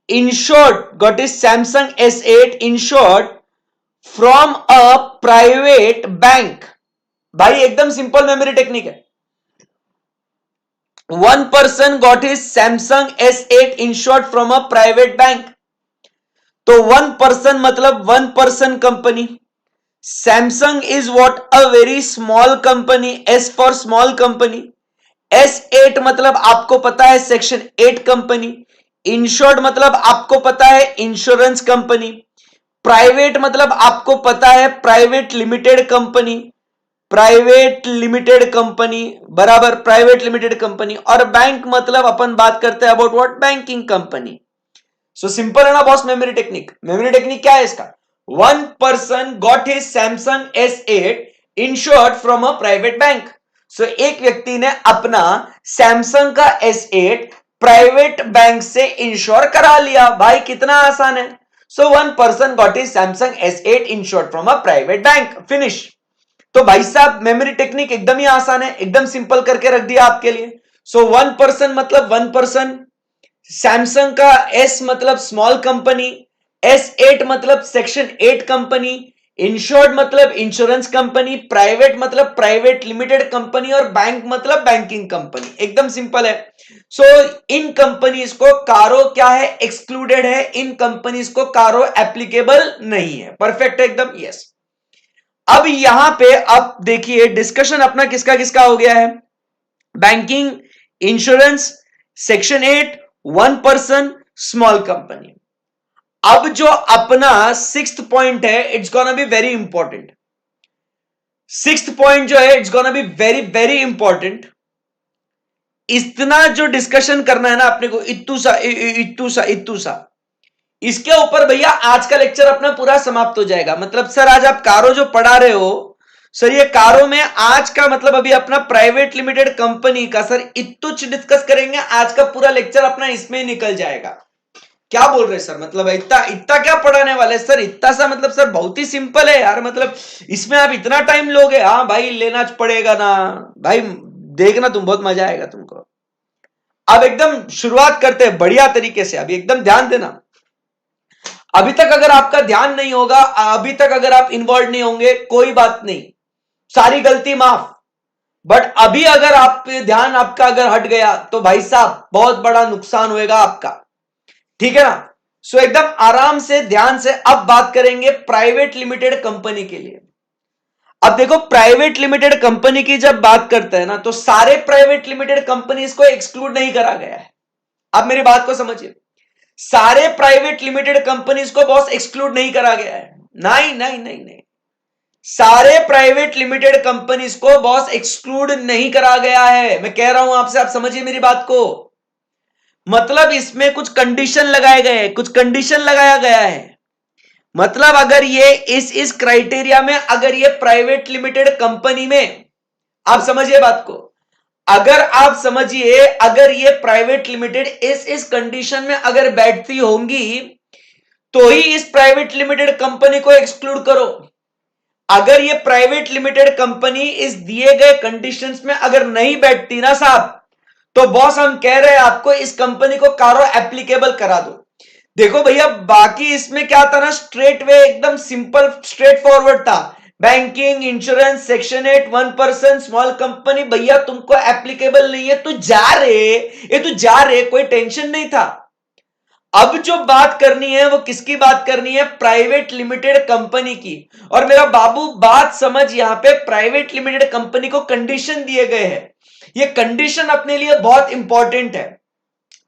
in short, got is Samsung S8 in short from a private bank। भाई एकदम सिंपल मेमोरी टेक्निक है। 1% got is Samsung S8 in short from a private bank। तो 1% मतलब 1% company. Samsung is what? A very small company, S for small company. S8 मतलब आपको पता है सेक्शन 8 कंपनी। इंश्योर्ड मतलब आपको पता है इंश्योरेंस कंपनी। प्राइवेट मतलब आपको पता है private limited company, private limited company बराबर प्राइवेट लिमिटेड कंपनी। और बैंक मतलब अपन बात करते हैं about what? Banking company. So simple है ना boss memory technique? Memory technique क्या है इसका? 1% got his Samsung S8 insured from a private bank. So एक व्यक्ति ने अपना सैमसंग का S8 प्राइवेट बैंक से इंश्योर करा लिया। भाई कितना आसान है। सो 1% got his Samsung S8 insured from a private bank. Finish. तो भाई साहब मेमोरी टेक्निक एकदम ही आसान है, एकदम सिंपल करके रख दिया आपके लिए। सो 1% मतलब 1%, सैमसंग का S मतलब स्मॉल कंपनी, S8 मतलब सेक्शन 8 कंपनी, इंश्योर्ड मतलब इंश्योरेंस कंपनी, प्राइवेट मतलब प्राइवेट लिमिटेड कंपनी, और बैंक मतलब बैंकिंग कंपनी। एकदम सिंपल है। सो इन कंपनीज को कारो क्या है? एक्सक्लूडेड है। इन कंपनीज को कारो एप्लीकेबल नहीं है। परफेक्ट है एकदम, यस। अब यहां पे अब देखिए डिस्कशन अपना किसका किसका हो गया है? Banking, insurance, section 8, 1% small company. अब जो अपना 6th पॉइंट है, it's gonna be very important. 6th point जो है it's gonna be very very important. इतना जो डिस्कशन करना है ना अपने को, इत्तू सा, इसके ऊपर भैया आज का लेक्चर अपना पूरा समाप्त हो जाएगा। मतलब सर आज आप कारो जो पढ़ा रहे हो सर, ये कारो में आज का मतलब अभी अपना प्राइवेट लिमिटेड कंपनी का सर इत्तुच डिस्कस करेंगे। आज का पूरा लेक्चर अपना इसमें निकल जाएगा। क्या बोल रहे सर? मतलब इतना इतना क्या पढ़ाने वाले सर? इतना सा मतलब सर बहुत ही सिंपल है यार। मतलब इसमें आप इतना टाइम लोगे? हाँ भाई लेना पड़ेगा ना भाई, देखना तुम, बहुत मजा आएगा तुमको। अब एकदम शुरुआत करते हैं बढ़िया तरीके से। अभी एकदम ध्यान देना। अभी तक अगर आपका ध्यान नहीं होगा, अभी तक अगर आप इन्वॉल्व नहीं होंगे, कोई बात नहीं, सारी गलती माफ। बट अभी अगर आप ध्यान आपका अगर हट गया तो भाई साहब बहुत बड़ा नुकसान होएगा आपका। ठीक है ना? सो एकदम आराम से ध्यान से अब बात करेंगे प्राइवेट लिमिटेड कंपनी के लिए। अब देखो प्राइवेट लिमिटेड कंपनी की जब बात करते हैं ना, तो सारे प्राइवेट लिमिटेड कंपनीज को एक्सक्लूड नहीं करा गया है। अब मेरी बात को समझिए, सारे प्राइवेट लिमिटेड कंपनीज को बॉस एक्सक्लूड नहीं करा गया है। नहीं नहीं नहीं नहीं, सारे प्राइवेट लिमिटेड कंपनीज को बॉस एक्सक्लूड नहीं करा गया है। मैं कह रहा हूं आपसे, आप समझिए मेरी बात को। मतलब इसमें कुछ कंडीशन लगाए गए हैं, कुछ कंडीशन लगाया गया है। मतलब अगर ये इस क्राइटेरिया में, अगर ये प्राइवेट लिमिटेड कंपनी में, आप समझिए बात को, अगर आप समझिए, अगर ये प्राइवेट लिमिटेड इस कंडीशन में अगर बैठती होंगी, तो ही इस प्राइवेट लिमिटेड कंपनी को एक्सक्लूड करो। अगर ये प्राइवेट लिमिटेड कंपनी इस दिए गए कंडीशंस में अगर नहीं बैठती ना साहब, तो बॉस हम कह रहे हैं आपको इस कंपनी को कारो एप्लीकेबल करा दो। देखो भैया, बाकी इसमें क्या था ना, स्ट्रेट वे एकदम सिंपल स्ट्रेट फॉरवर्ड था। Banking, insurance, section 8, 1% small company, भैया तुमको एप्लीकेबल नहीं है, तू जा रे, कोई टेंशन नहीं था। अब जो बात करनी है वो किसकी बात करनी है? प्राइवेट लिमिटेड कंपनी की। और मेरा बाबू बात समझ, यहां पे प्राइवेट लिमिटेड कंपनी को कंडीशन दिए गए हैं। ये कंडीशन अपने लिए बहुत इंपॉर्टेंट है,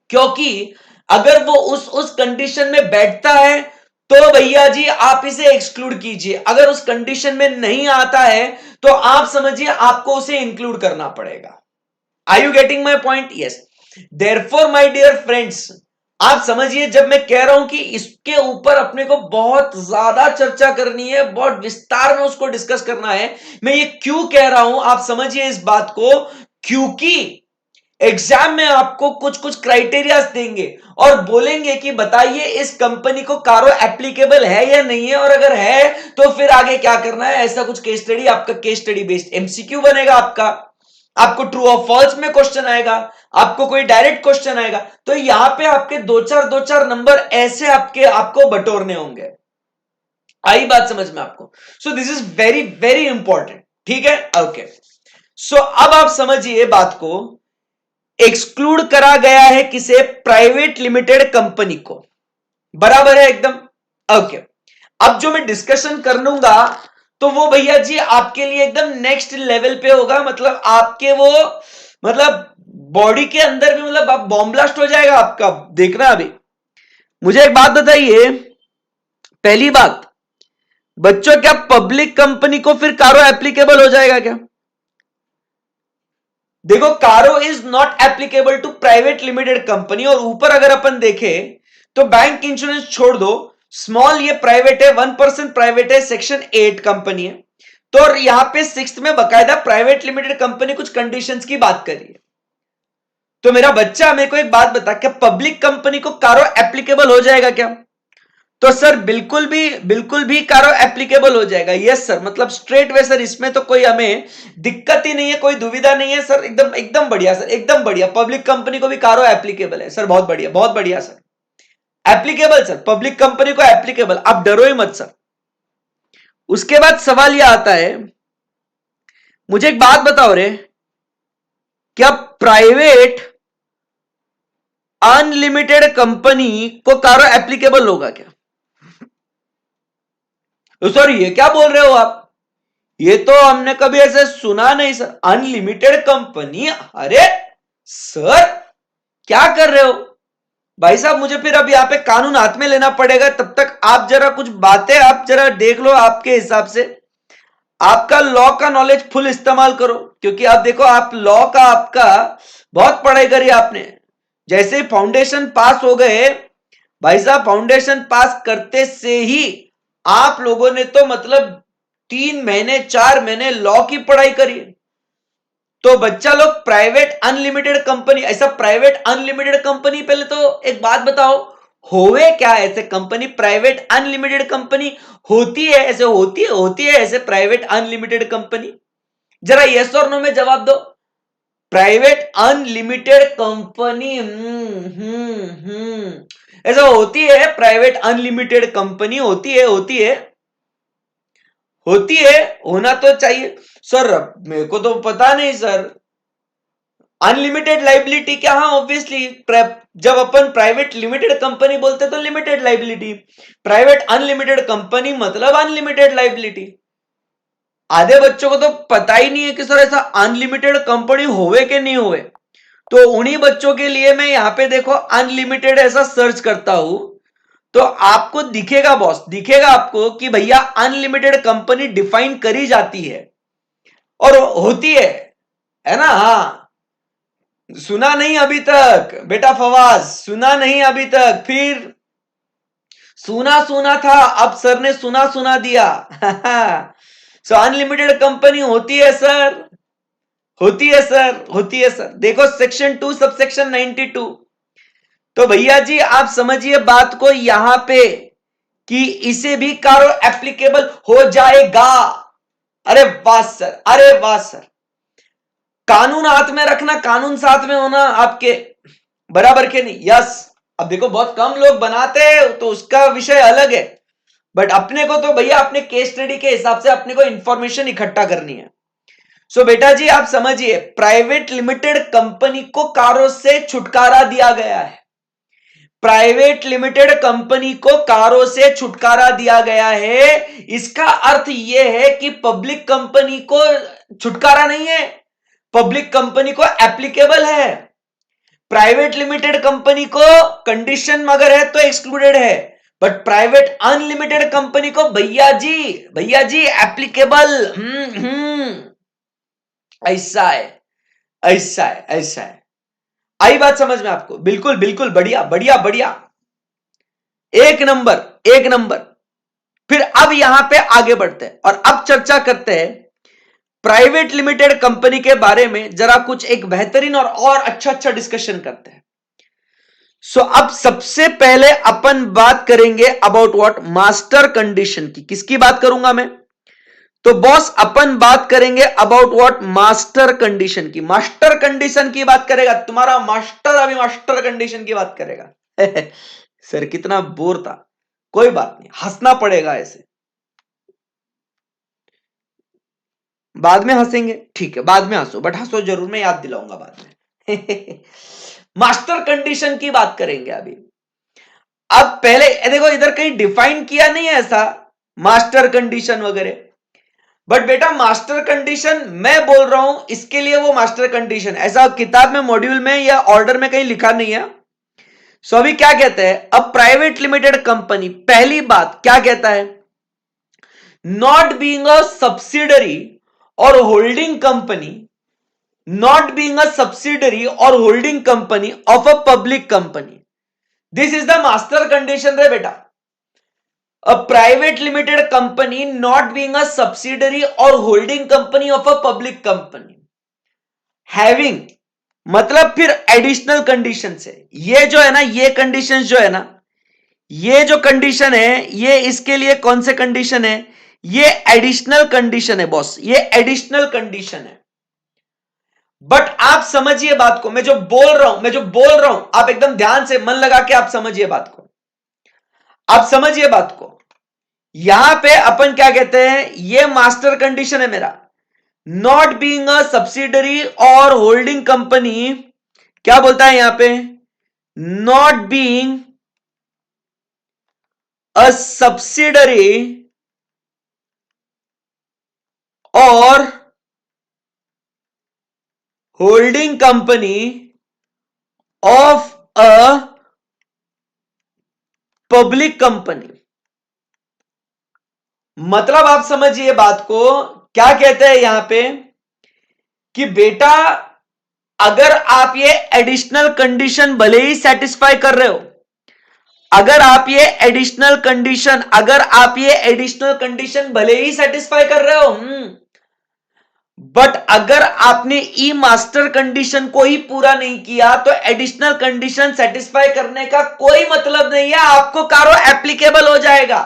क्योंकि अगर वो उस कंडीशन में बैठता है तो भैया जी आप इसे एक्सक्लूड कीजिए, अगर उस कंडीशन में नहीं आता है तो आप समझिए आपको उसे इंक्लूड करना पड़ेगा। Are you getting my point? Yes. Therefore my dear friends, आप समझिए जब मैं कह रहा हूं कि इसके ऊपर अपने को बहुत ज्यादा चर्चा करनी है, बहुत विस्तार में उसको डिस्कस करना है, मैं ये क्यों कह रहा हूं आप समझिए इस बात को, क्योंकि एग्जाम में आपको कुछ कुछ क्राइटेरियाज देंगे और बोलेंगे कि बताइए इस कंपनी को कारो एप्लीकेबल है या नहीं है, और अगर है तो फिर आगे क्या करना है, ऐसा कुछ केस स्टडी, आपका केस स्टडी बेस्ड एमसीक्यू बनेगा आपका, आपको ट्रू और फॉल्स में क्वेश्चन आएगा, आपको कोई डायरेक्ट क्वेश्चन आएगा, तो यहां पे आपके दो चार नंबर ऐसे आपको बटोरने होंगे। आई बात समझ में आपको? So this is very very important, ठीक है, ओके। सो अब आप समझिए बात को, एक्सक्लूड करा गया है किसे? प्राइवेट लिमिटेड कंपनी को, बराबर है एकदम, ओके। अब जो मैं डिस्कशन कर लूंगा तो वो भैया जी आपके लिए एकदम नेक्स्ट लेवल पे होगा, मतलब आपके वो मतलब बॉडी के अंदर भी मतलब आप बॉम्ब ब्लास्ट हो जाएगा आपका, देखना। अभी मुझे एक बात बताइए, पहली बात, बच्चों क्या पब्लिक कंपनी को फिर कारो एप्लीकेबल हो जाएगा क्या? देखो, CARO is not applicable to private limited company, और ऊपर अगर अपन देखें तो बैंक इंश्योरेंस छोड़ दो, स्मॉल ये प्राइवेट है, 1% प्राइवेट है, सेक्शन 8 कंपनी है, तो यहां पे 6th में बकायदा प्राइवेट लिमिटेड कंपनी कुछ कंडीशंस की बात करिए। तो मेरा बच्चा मेरे को एक बात बता, क्या पब्लिक कंपनी को कारो एप्लीकेबल हो जाएगा क्या? तो सर बिल्कुल भी कारो एप्लीकेबल हो जाएगा, यस सर, मतलब स्ट्रेट वे सर, इसमें तो कोई हमें दिक्कत ही नहीं है, कोई दुविधा नहीं है सर, एकदम एकदम बढ़िया सर, एकदम बढ़िया, पब्लिक कंपनी को भी कारो एप्लीकेबल है सर, बहुत बढ़िया sir, applicable sir, public company को एप्लीकेबल, आप डरो ही मत सर। उसके बाद सवाल यह आता है, मुझे एक बात बताओ रे, क्या प्राइवेट अनलिमिटेड कंपनी को कारो एप्लीकेबल होगा क्या? तो सर ये क्या बोल रहे हो आप, ये तो हमने कभी ऐसे सुना नहीं सर, अनलिमिटेड कंपनी, अरे सर क्या कर रहे हो भाई साहब? मुझे फिर अब यहां पे कानून हाथ में लेना पड़ेगा, तब तक आप जरा कुछ बातें आप जरा देख लो, आपके हिसाब से आपका लॉ का नॉलेज फुल इस्तेमाल करो, क्योंकि आप देखो, आप लॉ का आपका बहुत पढ़ाई करी आपने, जैसे ही फाउंडेशन पास हो गए भाई साहब, फाउंडेशन पास करते से ही आप लोगों ने तो मतलब 3 महीने 4 महीने लॉ की पढ़ाई करी। तो बच्चा लोग, प्राइवेट अनलिमिटेड कंपनी, ऐसा प्राइवेट अनलिमिटेड कंपनी, पहले तो एक बात बताओ, होवे क्या ऐसे कंपनी? प्राइवेट अनलिमिटेड कंपनी होती है ऐसे, होती है ऐसे प्राइवेट अनलिमिटेड कंपनी? जरा यस और नो में जवाब दो। प्राइवेट अनलिमिटेड कंपनी, ऐसा होती है, प्राइवेट अनलिमिटेड कंपनी होती है, होना तो चाहिए सर, मेरे को तो पता नहीं सर। अनलिमिटेड लाइबिलिटी क्या? हाँ ऑब्वियसली, जब अपन प्राइवेट लिमिटेड कंपनी बोलते तो limited liability, private unlimited company मतलब अनलिमिटेड लाइबिलिटी। आधे बच्चों को तो पता ही नहीं है कि सर ऐसा अनलिमिटेड कंपनी होवे कि नहीं होवे, तो उन्हीं बच्चों के लिए मैं यहां पे देखो अनलिमिटेड ऐसा सर्च करता हूं, तो आपको दिखेगा बॉस, दिखेगा आपको कि भैया अनलिमिटेड कंपनी डिफाइन करी जाती है और होती है ना? हाँ, सुना नहीं अभी तक बेटा फवाज, सुना नहीं अभी तक, फिर सुना सुना था, अब सर ने सुना दिया। सो अनलिमिटेड कंपनी होती है सर, होती है सर, देखो सेक्शन 2 सबसेक्शन 92। तो भैया जी आप समझिए बात को यहां पे कि इसे भी कारो एप्लीकेबल हो जाएगा। अरे वाह सर, अरे वाह सर, कानून हाथ में रखना, कानून साथ में होना आपके, बराबर के नहीं? यस। अब देखो बहुत कम लोग बनाते हैं तो उसका विषय अलग है, बट अपने को तो भैया अपने केस स्टडी के हिसाब से अपने को इंफॉर्मेशन इकट्ठा करनी है। सो बेटा जी आप समझिए, प्राइवेट लिमिटेड कंपनी को कारों से छुटकारा दिया गया है। प्राइवेट लिमिटेड कंपनी को कारों से छुटकारा दिया गया है। इसका अर्थ यह है कि पब्लिक कंपनी को छुटकारा नहीं है, पब्लिक कंपनी को एप्लीकेबल है। प्राइवेट लिमिटेड कंपनी को कंडीशन मगर है तो एक्सक्लूडेड है, बट प्राइवेट अनलिमिटेड कंपनी को भैया जी एप्लीकेबल। ऐसा है, ऐसा है, ऐसा है। आई बात समझ में आपको? बिल्कुल बिल्कुल, बढ़िया बढ़िया बढ़िया, एक नंबर एक नंबर। फिर अब यहां पे आगे बढ़ते हैं और अब चर्चा करते हैं प्राइवेट लिमिटेड कंपनी के बारे में। जरा कुछ एक बेहतरीन और अच्छा डिस्कशन करते हैं। सो अब सबसे पहले अपन बात करेंगे अबाउट व्हाट, मास्टर कंडीशन की। किसकी बात करूंगा मैं? तो बॉस अपन बात करेंगे अबाउट व्हाट, मास्टर कंडीशन की। मास्टर कंडीशन की बात करेगा तुम्हारा मास्टर, अभी मास्टर कंडीशन की बात करेगा। सर कितना बोर था, कोई बात नहीं, हंसना पड़ेगा ऐसे, बाद में हंसेंगे, ठीक है बाद में हंसो, बट हंसो जरूर, मैं याद दिलाऊंगा बाद में। मास्टर कंडीशन की बात करेंगे अभी। अब पहले देखो इधर कहीं डिफाइन किया नहीं है ऐसा मास्टर कंडीशन वगैरह, बट बेटा मास्टर कंडीशन मैं बोल रहा हूं, इसके लिए वो मास्टर कंडीशन ऐसा किताब में, मॉड्यूल में या ऑर्डर में कहीं लिखा नहीं है। सो अभी क्या कहते हैं, अब प्राइवेट लिमिटेड कंपनी, पहली बात क्या कहता है, not being a subsidiary or holding company, not being a subsidiary or holding company of a public company, this is the master condition रे बेटा। A private limited company not being a subsidiary or holding company of a public company having, मतलब फिर एडिशनल कंडीशन है। ये जो है ना, ये कंडीशन जो है ना, ये जो कंडीशन है, ये इसके लिए कौन से कंडीशन है, ये एडिशनल कंडीशन है बॉस, ये एडिशनल कंडीशन है। बट आप समझिए बात को, मैं जो बोल रहा हूं आप एकदम ध्यान से मन लगा के आप समझिए बात को, आप समझिए बात को। यहां पे अपन क्या कहते हैं, ये मास्टर कंडीशन है मेरा, not being a subsidiary or holding company, क्या बोलता है यहां पे, not being a subsidiary or holding company of a public company. मतलब आप समझिए बात को, क्या कहते हैं यहां पे कि बेटा अगर आप ये एडिशनल कंडीशन भले ही सेटिस्फाई कर रहे हो, अगर आप ये एडिशनल कंडीशन भले ही सेटिस्फाई कर रहे हो, बट अगर आपने ई मास्टर कंडीशन को ही पूरा नहीं किया तो एडिशनल कंडीशन सेटिस्फाई करने का कोई मतलब नहीं है, आपको कारो एप्लीकेबल हो जाएगा।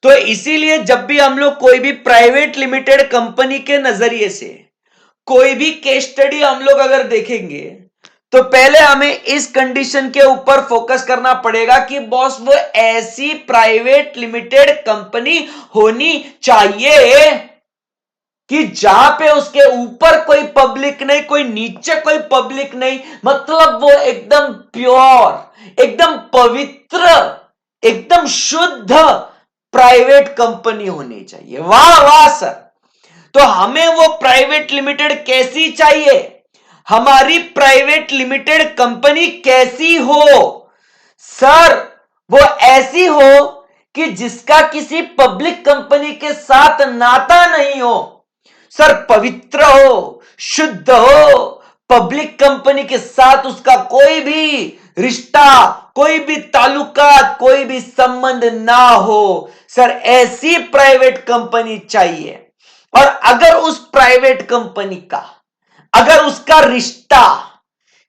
तो इसीलिए जब भी हम लोग कोई भी प्राइवेट लिमिटेड कंपनी के नजरिए से कोई भी केस स्टडी हम लोग अगर देखेंगे, तो पहले हमें इस कंडीशन के ऊपर फोकस करना पड़ेगा कि बॉस वो ऐसी प्राइवेट लिमिटेड कंपनी होनी चाहिए कि जहां पे उसके ऊपर कोई पब्लिक नहीं, कोई नीचे कोई पब्लिक नहीं, मतलब वो एकदम प्योर, एकदम पवित्र, एकदम शुद्ध प्राइवेट कंपनी होनी चाहिए। वाह वाह सर, तो हमें वो प्राइवेट लिमिटेड कैसी चाहिए, हमारी प्राइवेट लिमिटेड कंपनी कैसी हो सर, वो ऐसी हो कि जिसका किसी पब्लिक कंपनी के साथ नाता नहीं हो सर, पवित्र हो, शुद्ध हो, पब्लिक कंपनी के साथ उसका कोई भी रिश्ता, कोई भी ताल्लुकात, कोई भी संबंध ना हो सर, ऐसी प्राइवेट कंपनी चाहिए। और अगर उस प्राइवेट कंपनी का, अगर उसका रिश्ता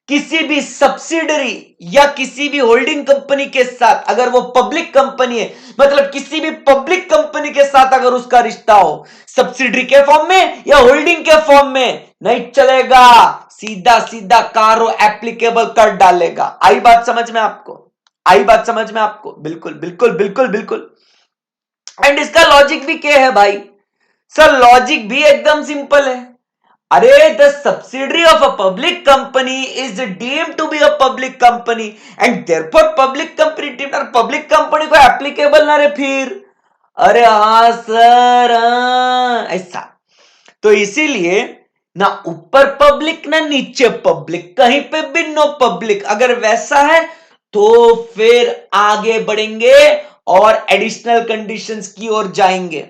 किसी भी सब्सिडरी या किसी भी होल्डिंग कंपनी के साथ, अगर वो पब्लिक कंपनी है, मतलब किसी भी पब्लिक कंपनी के साथ अगर उसका रिश्ता हो, सब्सिडरी के फॉर्म में या होल्डिंग के फॉर्म में, नहीं चलेगा, सीधा सीधा कारो एप्लीकेबल कर डालेगा। आई बात समझ में आपको? आई बात समझ में आपको? बिल्कुल बिल्कुल बिल्कुल बिल्कुल। एंड इसका लॉजिक भी क्या है भाई? सर लॉजिक भी एकदम सिंपल है। अरे the subsidiary of a public company is deemed to be a public company and therefore public company deemed, और पब्लिक कंपनी को एप्लीकेबल ना रे फिर। अरे हाँ सर, ऐसा। तो इसीलिए ना ऊपर पब्लिक ना नीचे पब्लिक, कहीं पे भी नो पब्लिक। अगर वैसा है तो फिर आगे बढ़ेंगे और एडिशनल कंडीशंस की ओर जाएंगे।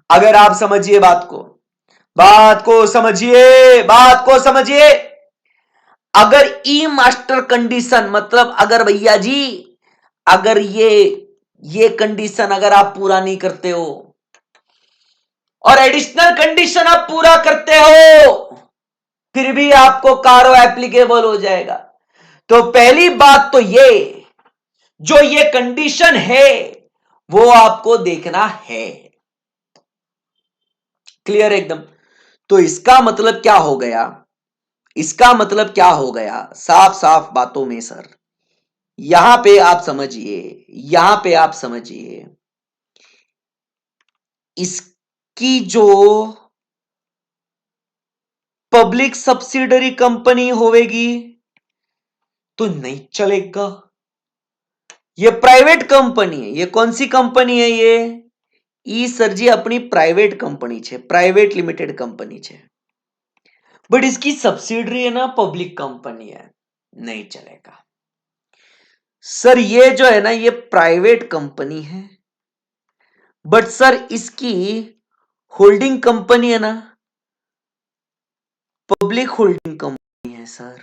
अगर आप समझिए बात को, बात को समझिए, बात को समझिए। अगर ई मास्टर कंडीशन, मतलब अगर भैया जी, अगर ये कंडीशन अगर आप पूरा नहीं करते हो और एडिशनल कंडीशन आप पूरा करते हो, फिर भी आपको कारो एप्लीकेबल हो जाएगा। तो पहली बात तो ये, जो ये कंडीशन है वो आपको देखना है। क्लियर एकदम? तो इसका मतलब क्या हो गया? इसका मतलब क्या हो गया साफ साफ बातों में सर? यहां पे आप समझिए, यहां पे आप समझिए, इसकी जो पब्लिक सब्सिडरी कंपनी होगी तो नहीं चलेगा। ये प्राइवेट कंपनी है। ये कौन सी कंपनी है? ये ई सर जी अपनी प्राइवेट कंपनी छे, प्राइवेट लिमिटेड कंपनी छे, बट इसकी सब्सिडरी है ना पब्लिक कंपनी है, नहीं चलेगा। सर ये जो है ना ये प्राइवेट कंपनी है, बट सर इसकी होल्डिंग कंपनी है ना पब्लिक होल्डिंग कंपनी है सर।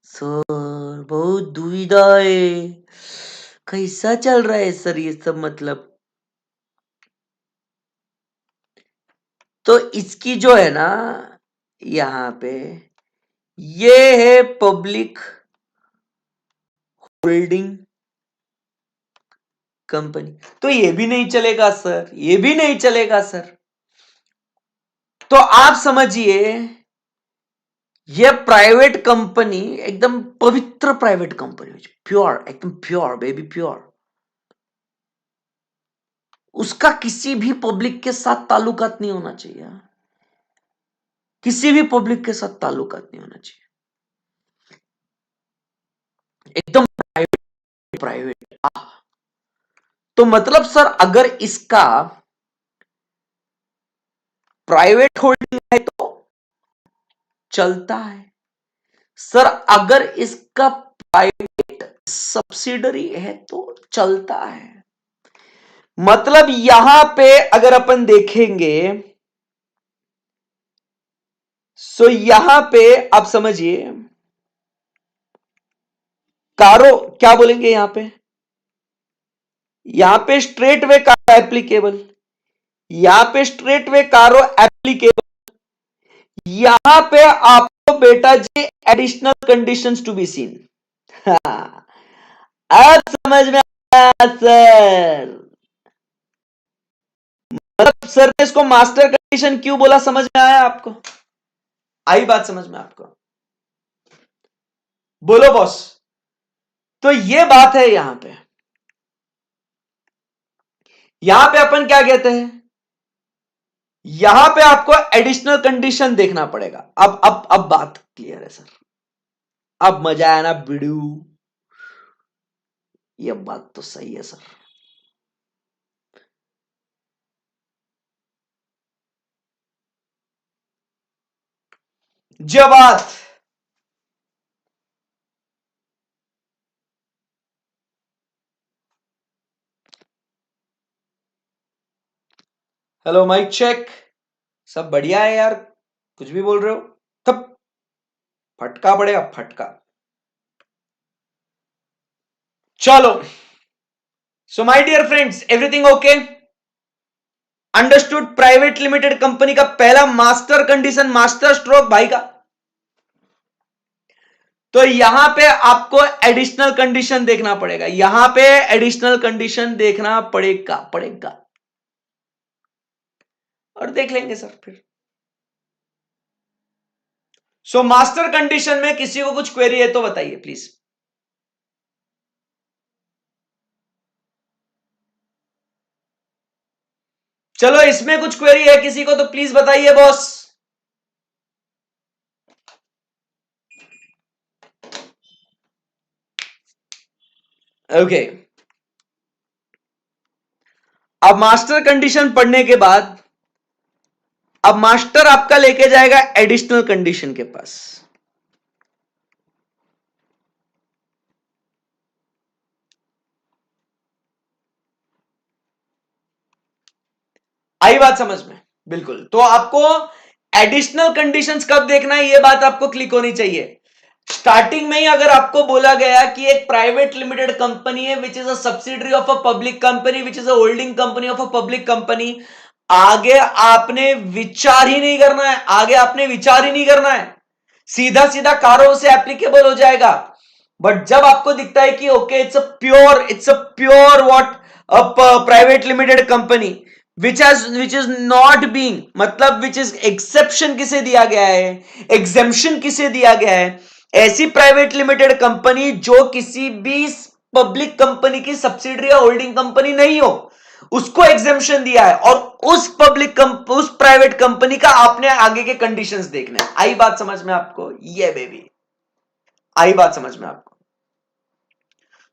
सर बहुत दुविधा है, कैसा चल रहा है सर ये सब? मतलब तो इसकी जो है ना यहां पे ये है पब्लिक होल्डिंग कंपनी, तो ये भी नहीं चलेगा सर, ये भी नहीं चलेगा सर। तो आप समझिए ये प्राइवेट कंपनी एकदम पवित्र प्राइवेट कंपनी, प्योर, एकदम प्योर बेबी प्योर। उसका किसी भी पब्लिक के साथ ताल्लुकात नहीं होना चाहिए, किसी भी पब्लिक के साथ ताल्लुकात नहीं होना चाहिए, एकदम प्राइवेट प्राइवेट। तो मतलब सर अगर इसका प्राइवेट होल्डिंग है तो चलता है सर, अगर इसका प्राइवेट सब्सिडरी है तो चलता है। मतलब यहां पे अगर अपन देखेंगे सो यहां पे आप समझिए कारो क्या बोलेंगे यहां पे स्ट्रेट वे कारो एप्लीकेबल, यहां पे स्ट्रेट वे कारो एप्लीकेबल, यहां पे आपको बेटा जी additional conditions to be seen. अब समझ में आया सर? मतलब सर ने इसको मास्टर कंडीशन क्यों बोला, समझ में आया आपको? आई बात समझ में आपको? बोलो बॉस। तो ये बात है यहां पे अपन क्या कहते हैं, यहां पे आपको एडिशनल कंडीशन देखना पड़ेगा। अब बात क्लियर है सर? अब मजा आया ना वीडियो? ये बात तो सही है सर। जो बात हेलो माइक चेक, सब बढ़िया है यार? कुछ भी बोल रहे हो तब फटका पड़ेगा, फटका। चलो, so my dear friends, everything okay? Understood? Private limited company का पहला मास्टर कंडीशन, मास्टर स्ट्रोक भाई का, तो यहां पे आपको एडिशनल कंडीशन देखना पड़ेगा, यहां पे एडिशनल कंडीशन देखना पड़ेगा पड़ेगा और देख लेंगे सर फिर। सो मास्टर कंडीशन में किसी को कुछ क्वेरी है तो बताइए प्लीज। चलो इसमें कुछ क्वेरी है किसी को तो प्लीज बताइए बॉस। ओके, अब मास्टर कंडीशन पढ़ने के बाद अब मास्टर आपका लेके जाएगा एडिशनल कंडीशन के पास। आई बात समझ में? बिल्कुल। तो आपको एडिशनल कंडीशंस कब देखना है, यह बात आपको क्लिक होनी चाहिए। स्टार्टिंग में ही अगर आपको बोला गया कि एक प्राइवेट लिमिटेड कंपनी है which is a subsidiary of a public company which is a holding company of a public company, आगे आपने विचार ही नहीं करना है, आगे आपने विचार ही नहीं करना है, सीधा सीधा कारों से एप्लीकेबल हो जाएगा। बट जब आपको दिखता है कि okay it's a pure what private limited company which is not being, मतलब विच इज एक्सेप्शन किसे दिया गया है, एग्जेम्पशन किसे दिया गया है, ऐसी प्राइवेट लिमिटेड कंपनी जो किसी भी पब्लिक कंपनी की सब्सिडरी या होल्डिंग कंपनी नहीं हो, उसको एग्जेम्पशन दिया है और उस प्राइवेट कंपनी का आपने आगे के कंडीशंस देखने हैं। आई बात समझ में आपको? ये बेबी आई बात समझ में आपको?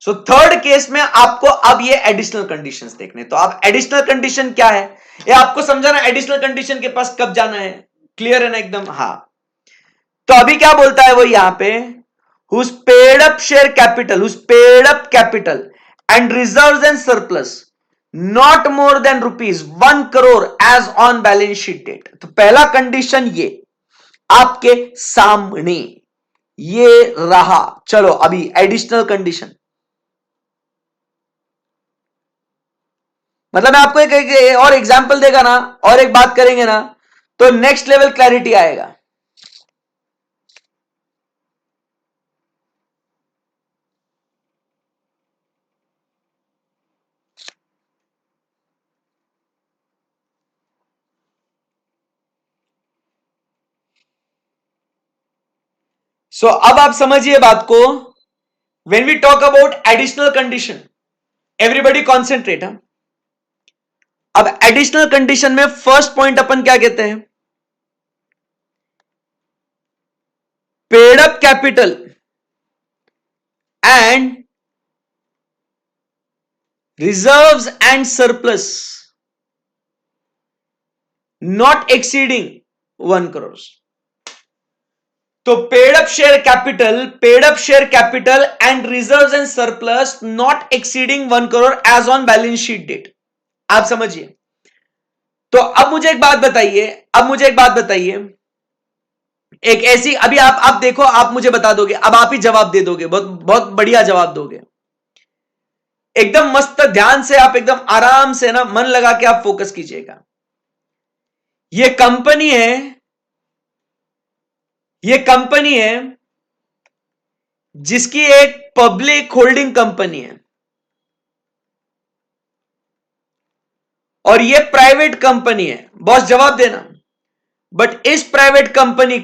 सो थर्ड केस में आपको अब ये एडिशनल कंडीशंस देखने। तो आप एडिशनल कंडीशन क्या है ये आपको समझाना, एडिशनल कंडीशन के पास कब जाना है, क्लियर है ना एकदम? हाँ, तो अभी क्या बोलता है वो यहां पे, who's paid up share capital, who's paid up capital and reserves and surplus not more than rupees 1 crore as on balance sheet date। तो पहला कंडीशन ये आपके सामने ये रहा। चलो अभी एडिशनल कंडीशन, मतलब मैं आपको एक और एग्जांपल देगा ना और एक बात करेंगे ना तो नेक्स्ट लेवल क्लैरिटी आएगा। सो अब आप समझिए बात को। When we talk about additional condition, everybody concentrate. अब एडिशनल कंडीशन में फर्स्ट पॉइंट अपन क्या कहते हैं, paid up capital and reserves and surplus not exceeding 1 crore. तो paid up share capital and reserves and surplus not exceeding 1 crore as on balance sheet date. आप समझिए। तो अब मुझे एक बात बताइए, एक ऐसी, अभी आप देखो, आप मुझे बता दोगे, अब आप ही जवाब दे दोगे, बहुत बहुत बढ़िया जवाब दोगे, एकदम मस्त ध्यान से, आप एकदम आराम से ना मन लगा के आप फोकस कीजिएगा। ये कंपनी है जिसकी एक पब्लिक होल्डिंग कंपनी है और ये प्राइवेट कंपनी है। बॉस जवाब देना। बट इस प्राइवेट कंपनी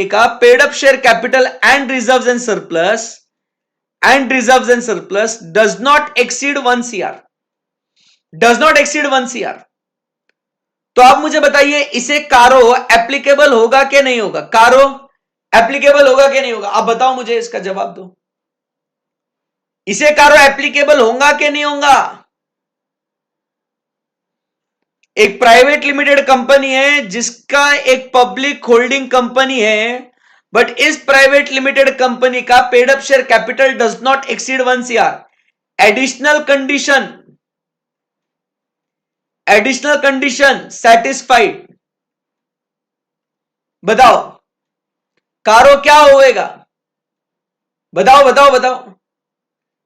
का paid up share capital and reserves and surplus does not exceed 1 CR। तो आप मुझे बताइए इसे कारो एप्लीकेबल होगा कि नहीं होगा? कारो एप्लीकेबल होगा कि नहीं होगा? आप बताओ मुझे, इसका जवाब दो। इसे कारो एप्लीकेबल होगा कि नहीं होगा? एक प्राइवेट लिमिटेड कंपनी है जिसका एक पब्लिक होल्डिंग कंपनी है, बट इस प्राइवेट लिमिटेड कंपनी का paid up share capital does not exceed 1 CR। Additional condition satisfied. बताओ कारो क्या होएगा? बताओ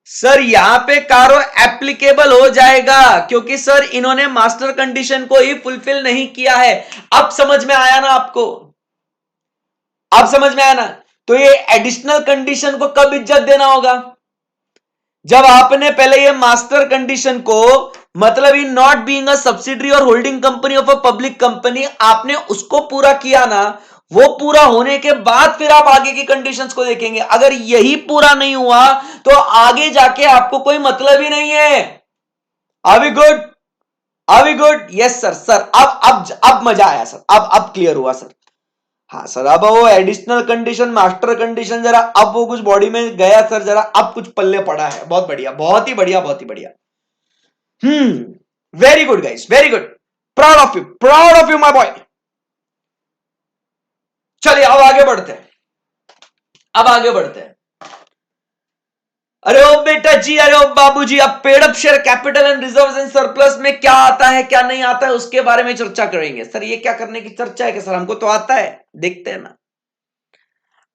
सर, यहां पे कारो एप्लीकेबल हो जाएगा क्योंकि सर इन्होंने मास्टर कंडीशन को ही फुलफिल नहीं किया है। अब समझ में आया ना आपको? आप समझ में आया ना? तो ये एडिशनल कंडीशन को कब इज्जत देना होगा? जब आपने पहले ये मास्टर कंडीशन को, मतलब in not being a subsidiary or holding company of a public company, आपने उसको पूरा किया ना, वो पूरा होने के बाद फिर आप आगे की कंडीशंस को देखेंगे। अगर यही पूरा नहीं हुआ तो आगे जाके आपको कोई मतलब ही नहीं है। Are we good? Are we good? Yes sir. Sir अब मजा आया सर, अब क्लियर हुआ सर। हाँ सर, अब वो एडिशनल कंडीशन, मास्टर कंडीशन, जरा अब वो कुछ बॉडी में गया सर, जरा अब कुछ पल्ले पड़ा है। बहुत बढ़िया, बहुत ही बढ़िया, बहुत ही बढ़िया। Very good guys, very good. Proud of you, proud of you my boy. चलिए अब आगे बढ़ते हैं, अब आगे बढ़ते हैं। अरे ओ बेटा जी, अरे ओ बाबू जी, अब paid up share capital and reserves and surplus में क्या आता है क्या नहीं आता है उसके बारे में चर्चा करेंगे। सर ये क्या करने की चर्चा है कि सर हमको तो आता है, देखते हैं ना।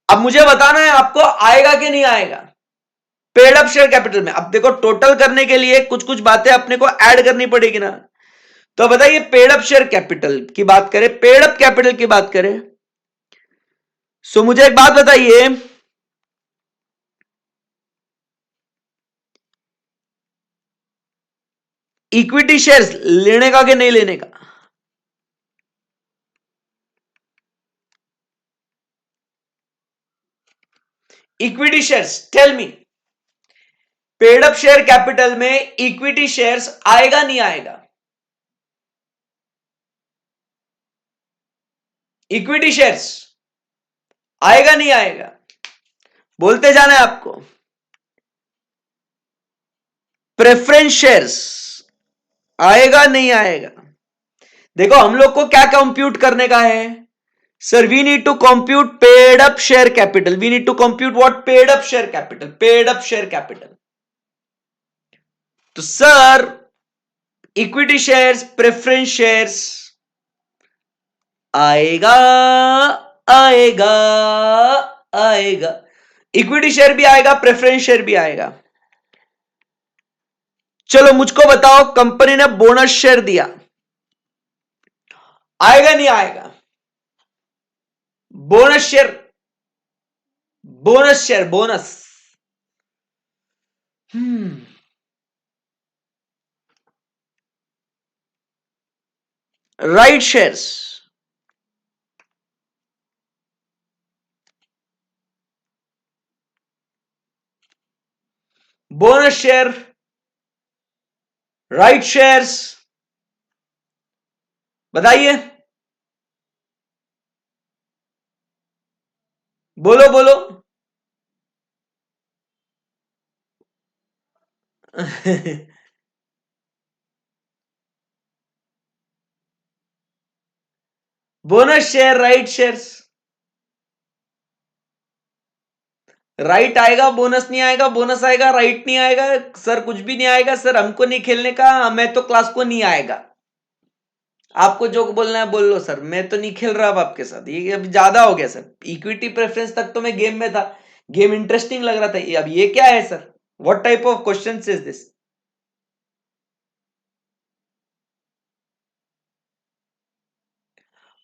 अब मुझे बताना है आपको आएगा कि नहीं आएगा पेड अप शेयर कैपिटल में। अब देखो, टोटल करने के लिए कुछ कुछ बातें अपने को ऐड करनी पड़ेगी ना। तो बताइए, पेड अप शेयर कैपिटल की बात करें, पेड अप कैपिटल की बात करें, सो मुझे एक बात बताइए, इक्विटी शेयर्स लेने का कि नहीं लेने का? Equity shares, tell me, paid up share capital में इक्विटी शेयर्स आएगा नहीं आएगा? इक्विटी शेयर्स आएगा नहीं आएगा? बोलते जाना है आपको। प्रेफरेंस शेयर्स आएगा नहीं आएगा? देखो, हम लोग को क्या कंप्यूट करने का है sir? We need to compute paid up share capital. We need to compute what? Paid up share capital, paid up share capital. तो sir, equity shares, preference shares आएगा, आएगा, आएगा। इक्विटी शेयर भी आएगा, प्रेफरेंस शेयर भी आएगा। चलो मुझको बताओ, कंपनी ने बोनस शेयर दिया, आएगा नहीं आएगा? Bonus share, bonus share, bonus. Right shares, bonus share, right shares, बताइए, बोलो बोलो। Bonus share, right shares. Right आएगा, बोनस नहीं आएगा, बोनस आएगा, राइट नहीं आएगा। सर कुछ भी नहीं आएगा सर, हमको नहीं खेलने का, मैं तो क्लास को नहीं आएगा। आपको जो बोलना है बोल लो सर, मैं तो नहीं खेल रहा अब आपके साथ, ये अब ज्यादा हो गया सर। इक्विटी प्रेफरेंस तक तो मैं गेम में था, गेम इंटरेस्टिंग लग रहा था, अब ये क्या है sir? What type of question is this?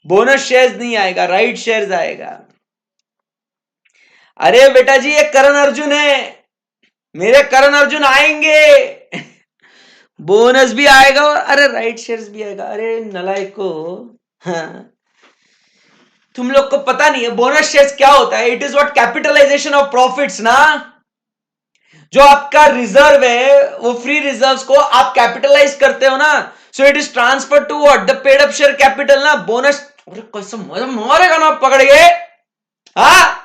Bonus shares नहीं आएगा, राइट शेयर्स आएगा। अरे बेटा जी, ये करण अर्जुन है, मेरे करण अर्जुन आएंगे। बोनस भी आएगा और अरे राइट शेयर्स भी आएगा। अरे नलायको, हाँ, तुम लोग को पता नहीं है बोनस शेयर्स क्या होता है? It is what? Capitalization of profits ना। जो आपका रिजर्व है, वो फ्री रिजर्व्स को आप कैपिटलाइज करते हो ना, so it is transfer to what? The paid up share capital ना, बोनस। अरे कैसे मारेगा ना पकड़ के, हाँ।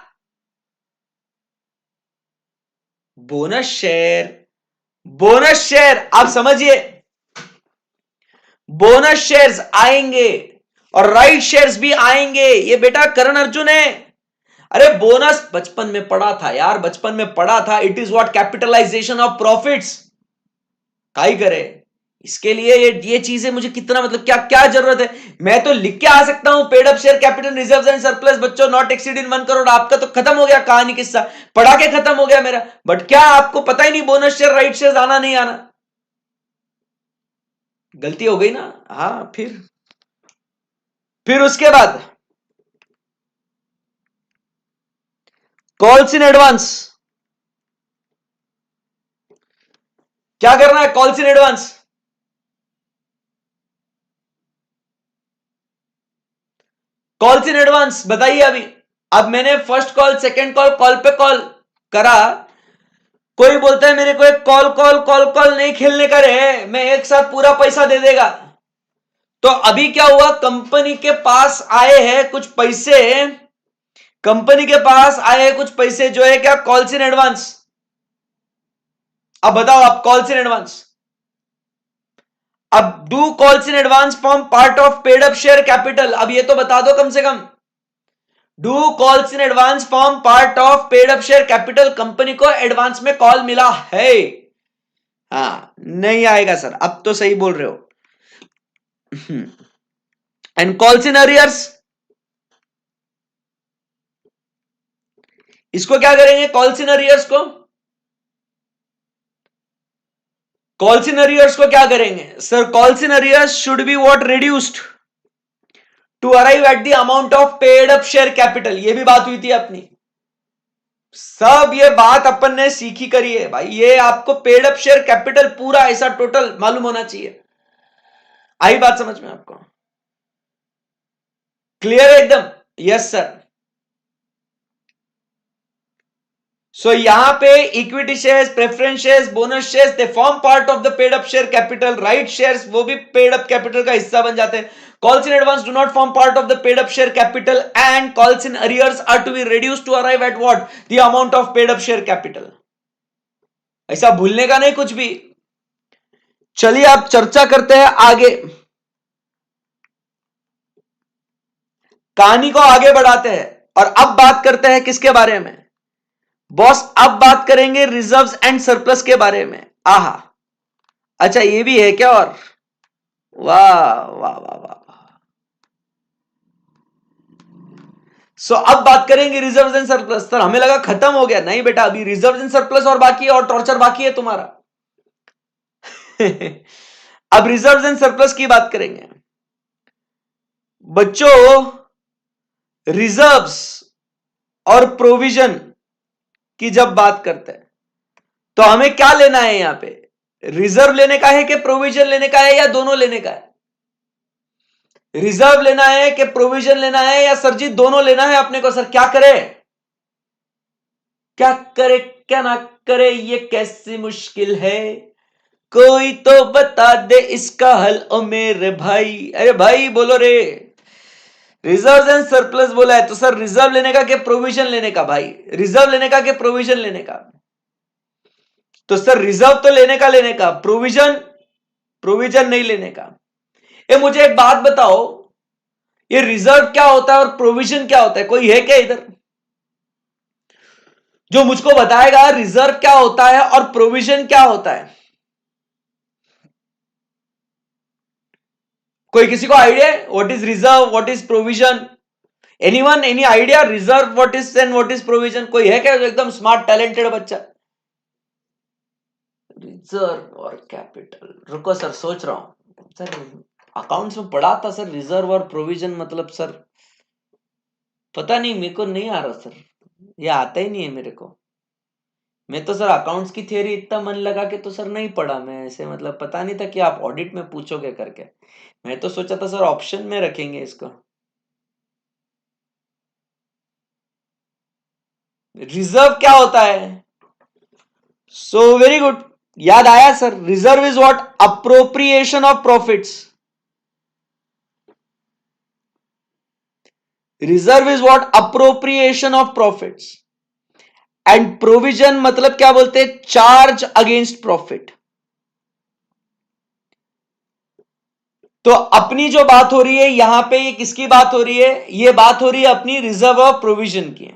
बोनस शेयर, बोनस शेयर आप समझिए, बोनस शेयर्स आएंगे और राइट शेयर्स भी आएंगे। ये बेटा करण अर्जुन है। अरे बोनस बचपन में पढ़ा था यार, बचपन में पढ़ा था। It is what? Capitalization of profits. काई करे इसके लिए ये चीजें मुझे कितना, मतलब क्या क्या जरूरत है? मैं तो लिख के आ सकता हूं, paid up share capital reserves and surplus बच्चों नॉट एक्सीड इन 1 करोड़। आपका तो खत्म हो गया कहानी, किस्सा पढ़ा के खत्म हो गया मेरा। बट क्या आपको पता ही नहीं बोनस शेयर, राइट शेयर आना नहीं आना? गलती हो गई ना। हाँ, फिर उसके बाद कॉल्स इन एडवांस, क्या करना है? Calls in advance, calls in advance बताइए अभी। अब मैंने first call, second call, call पे कॉल करा, कोई बोलता है मेरे को एक कॉल कॉल कॉल कॉल नहीं खेलने का रे, मैं एक साथ पूरा पैसा दे देगा। तो अभी क्या हुआ, कंपनी के पास आए हैं कुछ पैसे, कंपनी के पास आए हैं कुछ पैसे जो है क्या, कॉल्स इन एडवांस। अब बताओ आप, कॉल्स इन एडवांस, अब do calls in advance form part of paid up share capital, अब ये तो बता दो कम से कम, do calls in advance form part of paid up share capital, company को एडवांस में कॉल मिला है। हाँ नहीं आएगा सर, अब तो सही बोल रहे हो। एंड कॉल्स इन अरियर्स, इसको क्या करेंगे, कॉल्स इन अरियर्स को, कॉल्स इन अरियर्स को क्या करेंगे sir, calls in arrears should be what, reduced to arrive at the amount of paid up share capital, ये भी बात हुई थी अपनी, सब ये बात अपन ने सीखी करी है भाई, ये आपको पेड अप शेयर कैपिटल पूरा ऐसा टोटल मालूम होना चाहिए। आई बात समझ में आपको, क्लियर है एकदम? Yes sir. सो यहां पे equity shares, preference shares, bonus shares, they form part of the paid up share capital, right shares वो भी पेड अप कैपिटल का हिस्सा बन जाते हैं। Calls in advance do not form part of the paid up share capital and calls in arrears are to be reduced to arrive at what, the amount of paid up share capital. ऐसा भूलने का नहीं कुछ भी। चलिए आप चर्चा करते हैं आगे, कहानी को आगे बढ़ाते हैं और अब बात करते हैं किसके बारे में बॉस, अब बात करेंगे रिजर्व्स एंड सरप्लस के बारे में। आहा, अच्छा ये भी है क्या? और वाह वाह वाह वाह। सो अब बात करेंगे रिजर्व्स एंड सरप्लस। सर हमें लगा खत्म हो गया, नहीं बेटा, अभी रिजर्व्स एंड सरप्लस और बाकी है और टॉर्चर बाकी है तुम्हारा। अब रिजर्व्स एंड सरप्लस की बात करेंगे बच्चों। रिजर्व्स और प्रोविजन की जब बात करते हैं तो हमें क्या लेना है यहां पे, रिजर्व लेने का है कि प्रोविजन लेने का है या दोनों लेने का है? रिजर्व लेना है कि प्रोविजन लेना है या सर जी दोनों लेना है अपने को? सर क्या करे, क्या करे क्या ना करे, ये कैसी मुश्किल है, कोई तो बता दे इसका हल ओ मेरे भाई। अरे भाई बोलो रे, रिजर्व एंड सरप्लस बोला है तो सर रिजर्व लेने का कि प्रोविजन लेने का? भाई रिजर्व लेने का कि प्रोविजन लेने का? तो सर रिजर्व तो लेने का, प्रोविजन प्रोविजन नहीं लेने का। ये मुझे एक बात बताओ, ये रिजर्व क्या होता है और प्रोविजन क्या होता है? कोई है क्या इधर जो मुझको बताएगा रिजर्व क्या होता है और प्रोविजन क्या होता है? कोई किसी को idea, what is reserve, what is provision? Anyone, any idea, reserve what is and what is provision? कोई है क्या एकदम स्मार्ट टैलेंटेड बच्चा? रिजर्व और कैपिटल, रुको सर सोच रहा हूं सर, अकाउंट्स में पढ़ा था सर रिजर्व और प्रोविजन मतलब सर, पता नहीं मेरे को नहीं आ रहा सर, ये आता ही नहीं है मेरे को। मैं तो सर अकाउंट्स की थियरी इतना मन लगा के तो सर नहीं पढ़ा मैं, ऐसे मतलब पता नहीं था कि आप ऑडिट में पूछोगे करके, मैं तो सोचा था सर ऑप्शन में रखेंगे इसको। रिजर्व क्या होता है? सो वेरी गुड, याद आया sir, reserve is what, appropriation of profits. Reserve is what, appropriation of profits. And provision मतलब क्या बोलते हैं, चार्ज अगेंस्ट प्रॉफिट। तो अपनी जो बात हो रही है यहां पे, ये किसकी बात हो रही है? ये बात हो रही है अपनी रिजर्व और प्रोविजन की,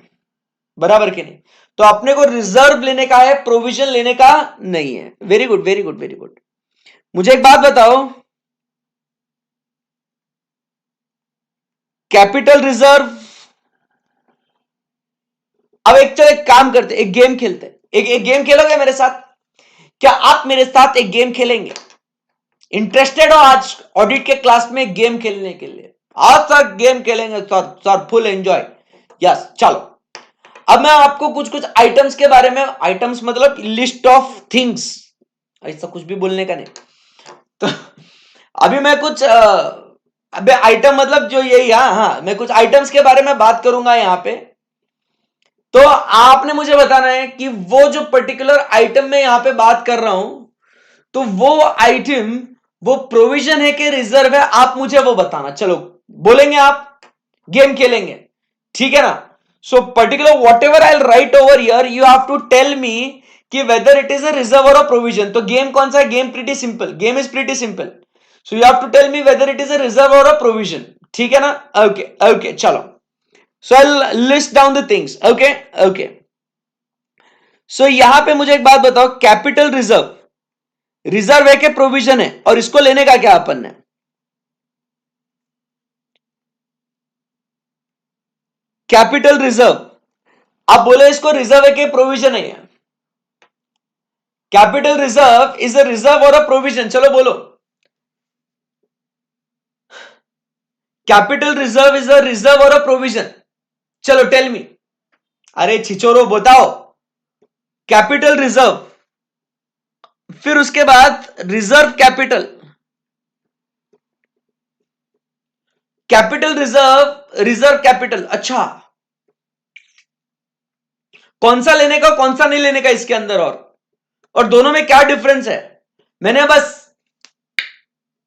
बराबर कि नहीं? तो अपने को रिजर्व लेने का है, प्रोविजन लेने का नहीं है। Very good very good very good. मुझे एक बात बताओ, कैपिटल रिजर्व, अब एक काम करते, एक गेम खेलते, एक गेम खेलोगे मेरे साथ? क्या आप मेरे साथ एक गेम खेलेंगे? इंटरेस्टेड हो आज ऑडिट के क्लास में गेम खेलने के लिए? आज सर गेम खेलेंगे sir, sir full enjoy. Yes चलो, अब मैं आपको कुछ कुछ आइटम्स के बारे में, आइटम्स मतलब लिस्ट ऑफ थिंग्स, ऐसा कुछ भी बोलने का नहीं। तो अभी मैं कुछ अबे आइटम मतलब जो यही, हाँ मैं कुछ आइटम्स के बारे में बात करूंगा यहां पे। तो आपने मुझे बताना है कि वो जो पर्टिकुलर आइटम में यहां पे बात कर रहा हूं, तो वो आइटम वो प्रोविजन है कि रिजर्व है, आप मुझे वो बताना। चलो बोलेंगे आप, गेम खेलेंगे, ठीक है ना। So particular whatever I write over here, you have to tell me कि whether it is a reserve or a provision. तो गेम कौन सा है? Game pretty simple, game is pretty simple. So you have to tell me whether it is a reserve or a provision, ठीक है ना। ओके ओके चलो, so I list down the things. Okay okay, so यहां पे मुझे एक बात बताओ, कैपिटल रिजर्व, रिजर्व है कि प्रोविजन है, और इसको लेने का क्या अपन ने? कैपिटल रिजर्व, आप बोले इसको रिजर्व है कि प्रोविजन है? Capital reserve is a reserve or a provision, चलो बोलो। Capital reserve is a reserve or a provision, चलो टेल मी। अरे छिचोरो बताओ, कैपिटल रिजर्व, फिर उसके बाद reserve capital, capital reserve, reserve capital. अच्छा, कौन सा लेने का कौन सा नहीं लेने का इसके अंदर, और दोनों में क्या डिफरेंस है? मैंने बस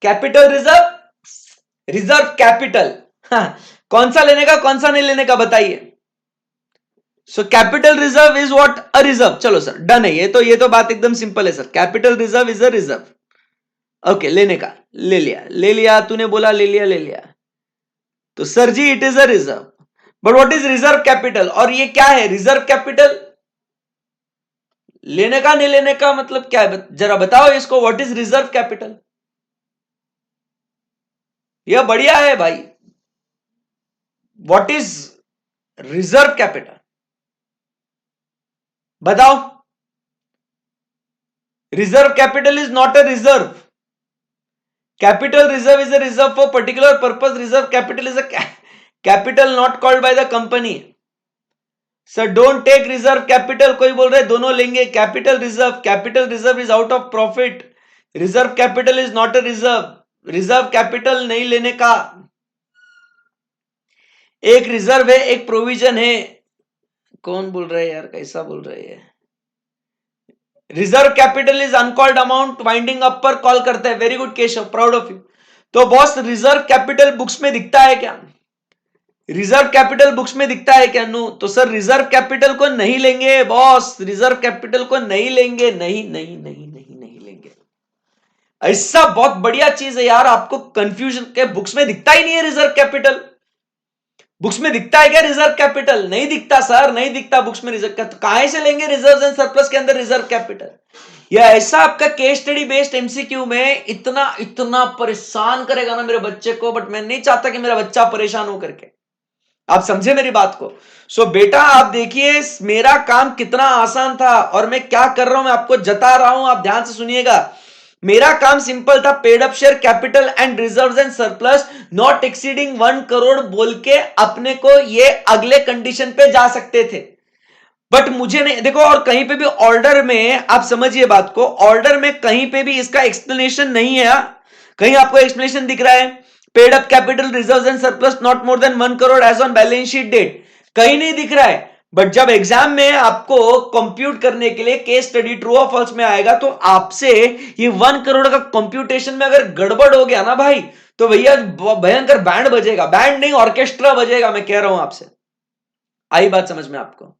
कैपिटल रिजर्व, रिजर्व कैपिटल, कौन सा लेने का कौन सा नहीं लेने का बताइए। So capital reserve is what? A reserve. चलो सर डन है, ये तो बात एकदम सिंपल है sir, capital reserve is a reserve. Okay, लेने का ले लिया, ले लिया, तूने बोला ले लिया, ले लिया। तो sir ji it is a reserve, but what is reserve capital? और ये क्या है रिजर्व कैपिटल? लेने का नहीं लेने का मतलब क्या है, जरा बताओ इसको, व्हाट इज रिजर्व कैपिटल? यह बढ़िया है भाई, व्हाट इज रिजर्व कैपिटल बताओ। Reserve capital is not a reserve, capital reserve is a reserve for particular purpose, reserve capital is a capital not called by the company. Sir don't take reserve capital, कोई बोल रहे दोनों लेंगे, capital reserve, capital reserve is out of profit, reserve capital is not a reserve, reserve capital नहीं लेने का। एक रिजर्व है एक प्रोविजन है, कौन बोल रहा है यार, कैसा बोल रहे हैं? Reserve capital is uncalled amount, winding up पर कॉल करता है, very good Keshav, proud of you. तो बॉस रिजर्व कैपिटल बुक्स में दिखता है क्या? रिजर्व कैपिटल बुक्स में दिखता है क्या? नो, तो सर रिजर्व कैपिटल को नहीं लेंगे बॉस, रिजर्व कैपिटल को नहीं लेंगे, नहीं नहीं नहीं नहीं नहीं लेंगे। ऐसा बहुत बढ़िया चीज है यार, आपको कंफ्यूजन के बुक्स में दिखता ही नहीं है रिजर्व कैपिटल। बुक्स में दिखता है क्या रिजर्व कैपिटल? नहीं दिखता सर, नहीं दिखता बुक्स में रिजर्व कैपिटल, कहां से लेंगे रिजर्व एंड सरप्लस के अंदर रिजर्व कैपिटल? यह ऐसा आपका केस स्टडी बेस्ड एमसीक्यू में इतना इतना परेशान करेगा ना मेरे बच्चे को, बट मैं नहीं चाहता कि मेरा बच्चा परेशान हो करके, आप समझे मेरी बात को। सो बेटा आप देखिए मेरा काम कितना आसान था, और मैं क्या कर रहा हूं मैं आपको जता रहा हूं, आप ध्यान से सुनिएगा। मेरा काम सिंपल था, paid up share capital and reserves and surplus not exceeding 1 crore बोल के अपने को ये अगले कंडीशन पे जा सकते थे, बट मुझे नहीं, देखो और कहीं पे भी ऑर्डर में आप समझिए बात को, ऑर्डर में कहीं पे भी इसका एक्सप्लेनेशन नहीं है। कहीं आपको एक्सप्लेनेशन दिख रहा है paid up capital reserves and surplus not more than 1 crore as on balance sheet date, कहीं नहीं दिख रहा है। बट जब एग्जाम में आपको कंप्यूट करने के लिए केस स्टडी ट्रू और फॉल्स में आएगा, तो आपसे ये 1 करोड़ का कंप्यूटेशन में अगर गड़बड़ हो गया ना भाई, तो भैया भयंकर बैंड बजेगा, बैंड नहीं ऑर्केस्ट्रा बजेगा, मैं कह रहा हूं आपसे। आई बात समझ में आपको?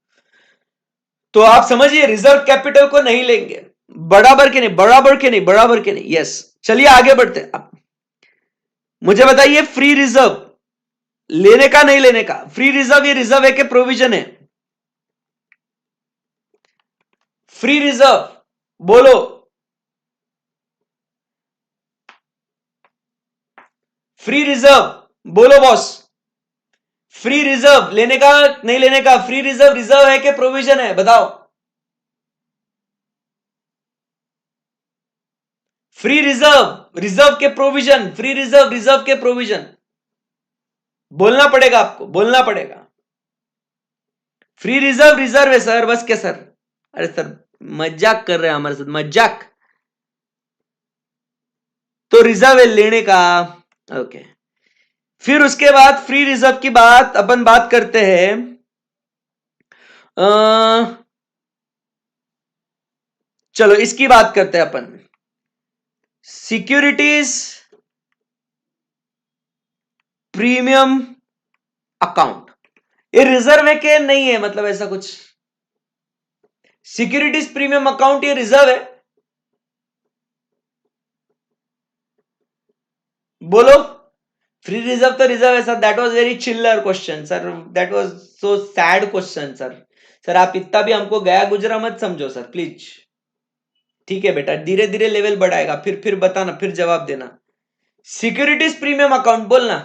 तो आप समझिए रिजर्व कैपिटल को नहीं लेंगे, बराबर के नहीं, बराबर के नहीं, बराबर के नहीं, यस। चलिए आगे बढ़ते हैं। मुझे बताइए फ्री रिजर्व लेने का नहीं लेने का? फ्री रिजर्व ये रिजर्व है कि प्रोविजन है? फ्री रिजर्व बोलो, फ्री रिजर्व बोलो बॉस, फ्री रिजर्व लेने का नहीं लेने का? फ्री रिजर्व रिजर्व है कि प्रोविजन है बताओ? फ्री रिजर्व रिजर्व के प्रोविजन, फ्री रिजर्व रिजर्व के प्रोविजन, बोलना पड़ेगा आपको, बोलना पड़ेगा। फ्री रिजर्व रिजर्व है सर, बस क्या सर? अरे सर मजाक कर रहे हैं हमारे साथ, मजाक। तो रिजर्व है लेने का। ओके, फिर उसके बाद फ्री रिजर्व की बात अपन बात करते हैं। चलो इसकी बात करते हैं अपन, सिक्योरिटीज प्रीमियम अकाउंट। ये रिजर्व है कि नहीं है, मतलब ऐसा कुछ? सिक्योरिटीज प्रीमियम अकाउंट ये रिजर्व है? बोलो। फ्री रिजर्व तो रिजर्व है सर। दैट वाज वेरी चिल्लर question sir, that was so sad question sir. Sir आप इतना भी हमको गया गुजरा मत समझो सर, प्लीज। ठीक है बेटा, धीरे धीरे लेवल बढ़ाएगा, फिर बताना, फिर जवाब देना। सिक्योरिटीज प्रीमियम अकाउंट बोलना।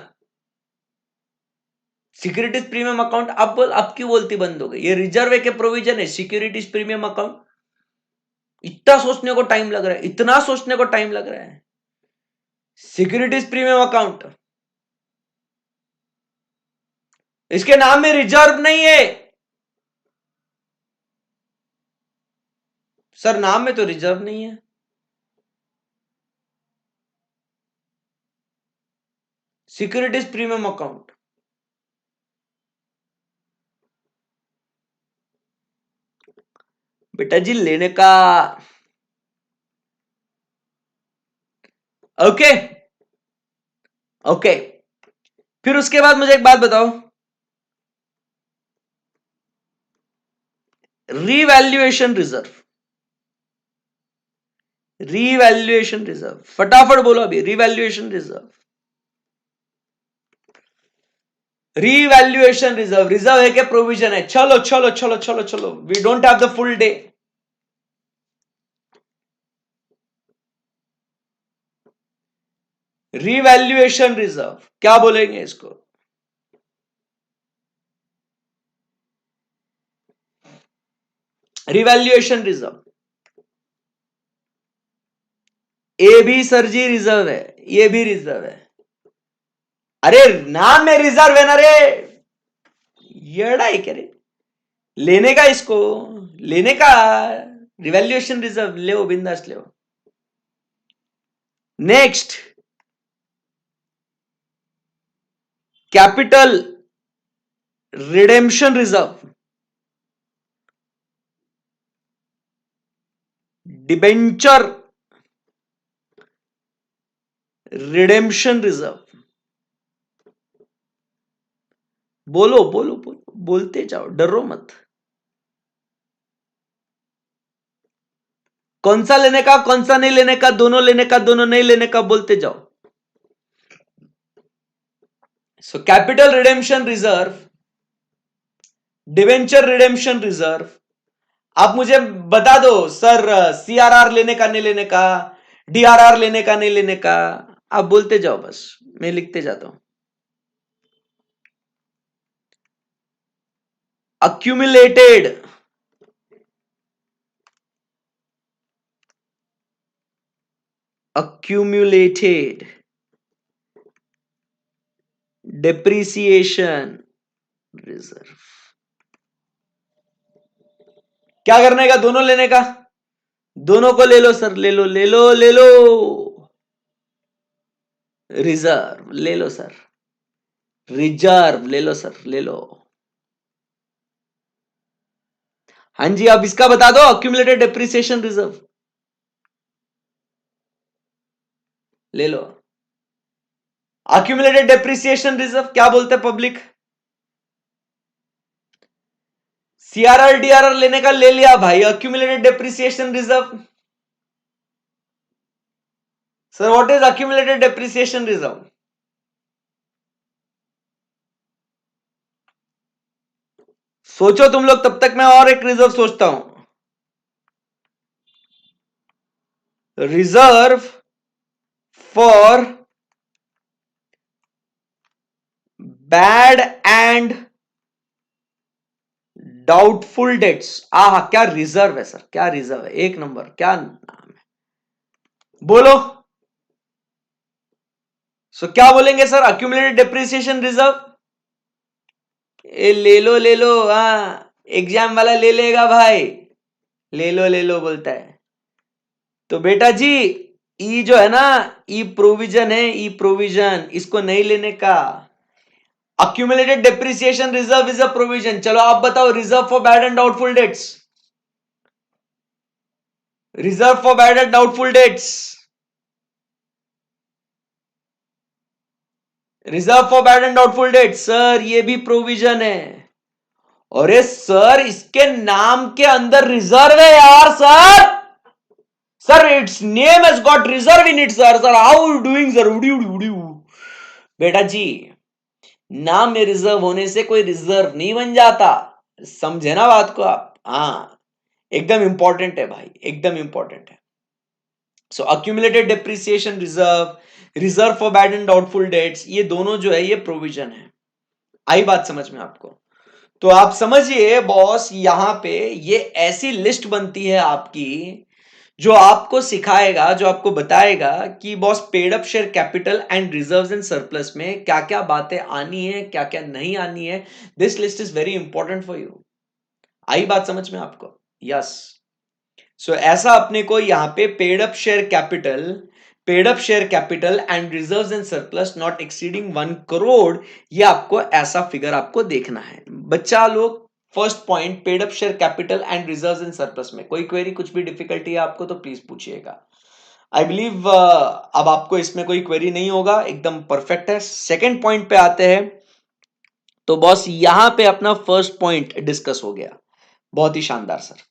सिक्योरिटीज प्रीमियम अकाउंट अब बोल, अब क्यों बोलती बंद हो गई? ये रिजर्व है के प्रोविजन है सिक्योरिटीज प्रीमियम अकाउंट? इतना सोचने को टाइम लग रहा है, इतना सोचने को टाइम लग रहा है। सिक्योरिटीज प्रीमियम अकाउंट, इसके नाम में रिजर्व नहीं है सर, नाम में तो रिजर्व नहीं है। सिक्योरिटीज प्रीमियम अकाउंट, बेटा जी लेने का। ओके ओके, फिर उसके बाद मुझे एक बात बताओ, रीवैल्यूएशन रिजर्व। रीवैल्यूएशन रिजर्व फटाफट बोलो अभी, revaluation reserve. Revaluation reserve reserve है क्या प्रोविजन है? चलो चलो चलो चलो चलो, we don't have the full day. Revaluation reserve क्या बोलेंगे इसको? रिवैल्यूएशन रिजर्व, ए भी सर जी रिजर्व है, ये भी रिजर्व है। अरे नाम में रिजर्व है ना रे, येड़ा है क्या रे? लेने का इसको, लेने का। रिवैल्यूएशन रिजर्व ले, बिंदास ले। Next, capital redemption reserve, debenture redemption reserve. बोलो बोलो बोलो, बोलते जाओ, डरो मत। कौन सा लेने का, कौन सा नहीं लेने का, दोनों लेने का, दोनों नहीं लेने का, बोलते जाओ। So capital redemption reserve, debenture redemption reserve. आप मुझे बता दो सर, सीआरआर लेने का नहीं लेने का, डीआरआर लेने का नहीं लेने का, आप बोलते जाओ, बस मैं लिखते जाता हूं। accumulated accumulated depreciation reserve. क्या करने का? दोनों लेने का, दोनों को ले लो सर, ले लो ले लो ले लो। रिजर्व ले लो सर, रिजर्व ले लो सर, ले लो। हाँ जी, अब इसका बता दो, अक्यूमुलेटेड डेप्रिसिएशन रिजर्व ले लो। अक्यूमुलेटेड डेप्रिसिएशन रिजर्व क्या बोलते हैं पब्लिक? सीआरआर डीआरआर लेने का ले लिया भाई, accumulated depreciation reserve. Sir what is accumulated depreciation reserve? सोचो तुम लोग, तब तक मैं और एक रिजर्व सोचता हूं। Reserve for bad and doubtful dates. आहा क्या रिजर्व है सर, क्या रिजर्व है, एक नंबर, क्या नाम है, बोलो। सो क्या बोलेंगे सर? Accumulated depreciation reserve. ए ले लो हाँ, एग्जाम वाला ले लेगा भाई, ले लो बोलता है। तो बेटा जी, ई जो है ना, ई प्रोविजन है, ई प्रोविजन, इसको नहीं लेने का। Accumulated depreciation reserve is a provision. चलो आप बताओ, reserve for bad and doubtful dates, reserve for bad and doubtful dates, reserve for bad and doubtful dates, sir ये भी प्रोविजन है। अरे सर, इसके नाम के अंदर रिजर्व है यार sir. Sir it's name has got reserve in it sir. Sir how you doing sir? बेटा जी, नाम में रिजर्व होने से कोई रिजर्व नहीं बन जाता, समझे ना बात को आप? हाँ, एकदम इंपॉर्टेंट है भाई, एकदम इंपॉर्टेंट है। So accumulated depreciation reserve, reserve for bad and doubtful debts, ये दोनों जो है ये प्रोविजन है। आई बात समझ में आपको? तो आप समझिए बॉस, यहां पे ये ऐसी लिस्ट बनती है आपकी, जो आपको सिखाएगा, जो आपको बताएगा कि boss paid up share capital and reserves and surplus में क्या क्या बातें आनी है, क्या क्या नहीं आनी है। This list is very important for you. आई बात समझ में आपको? यस। सो ऐसा अपने को यहां पे paid up share capital and reserves and surplus not exceeding 1 crore, ये आपको ऐसा फिगर आपको देखना है बच्चा लोग। First point, paid up share capital and reserves and surplus में कोई क्वेरी, कुछ भी डिफिकल्टी है आपको तो प्लीज पूछिएगा। आई बिलीव अब आपको इसमें कोई क्वेरी नहीं होगा, एकदम परफेक्ट है। सेकेंड पॉइंट पे आते हैं। तो बॉस यहां पे अपना फर्स्ट पॉइंट डिस्कस हो गया, बहुत ही शानदार सर।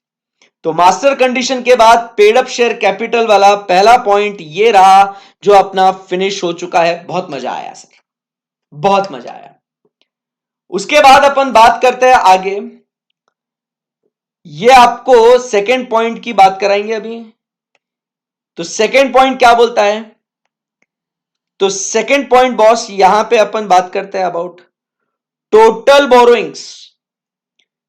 तो मास्टर कंडीशन के बाद पेड अप शेयर कैपिटल वाला पहला पॉइंट ये रहा, जो अपना फिनिश हो चुका है। बहुत मजा आया सर, बहुत मजा आया। उसके बाद अपन बात करते हैं आगे। ये आपको सेकेंड पॉइंट की बात कराएंगे अभी। तो सेकेंड पॉइंट क्या बोलता है? तो सेकेंड पॉइंट बॉस यहां पे अपन बात करते हैं about total borrowings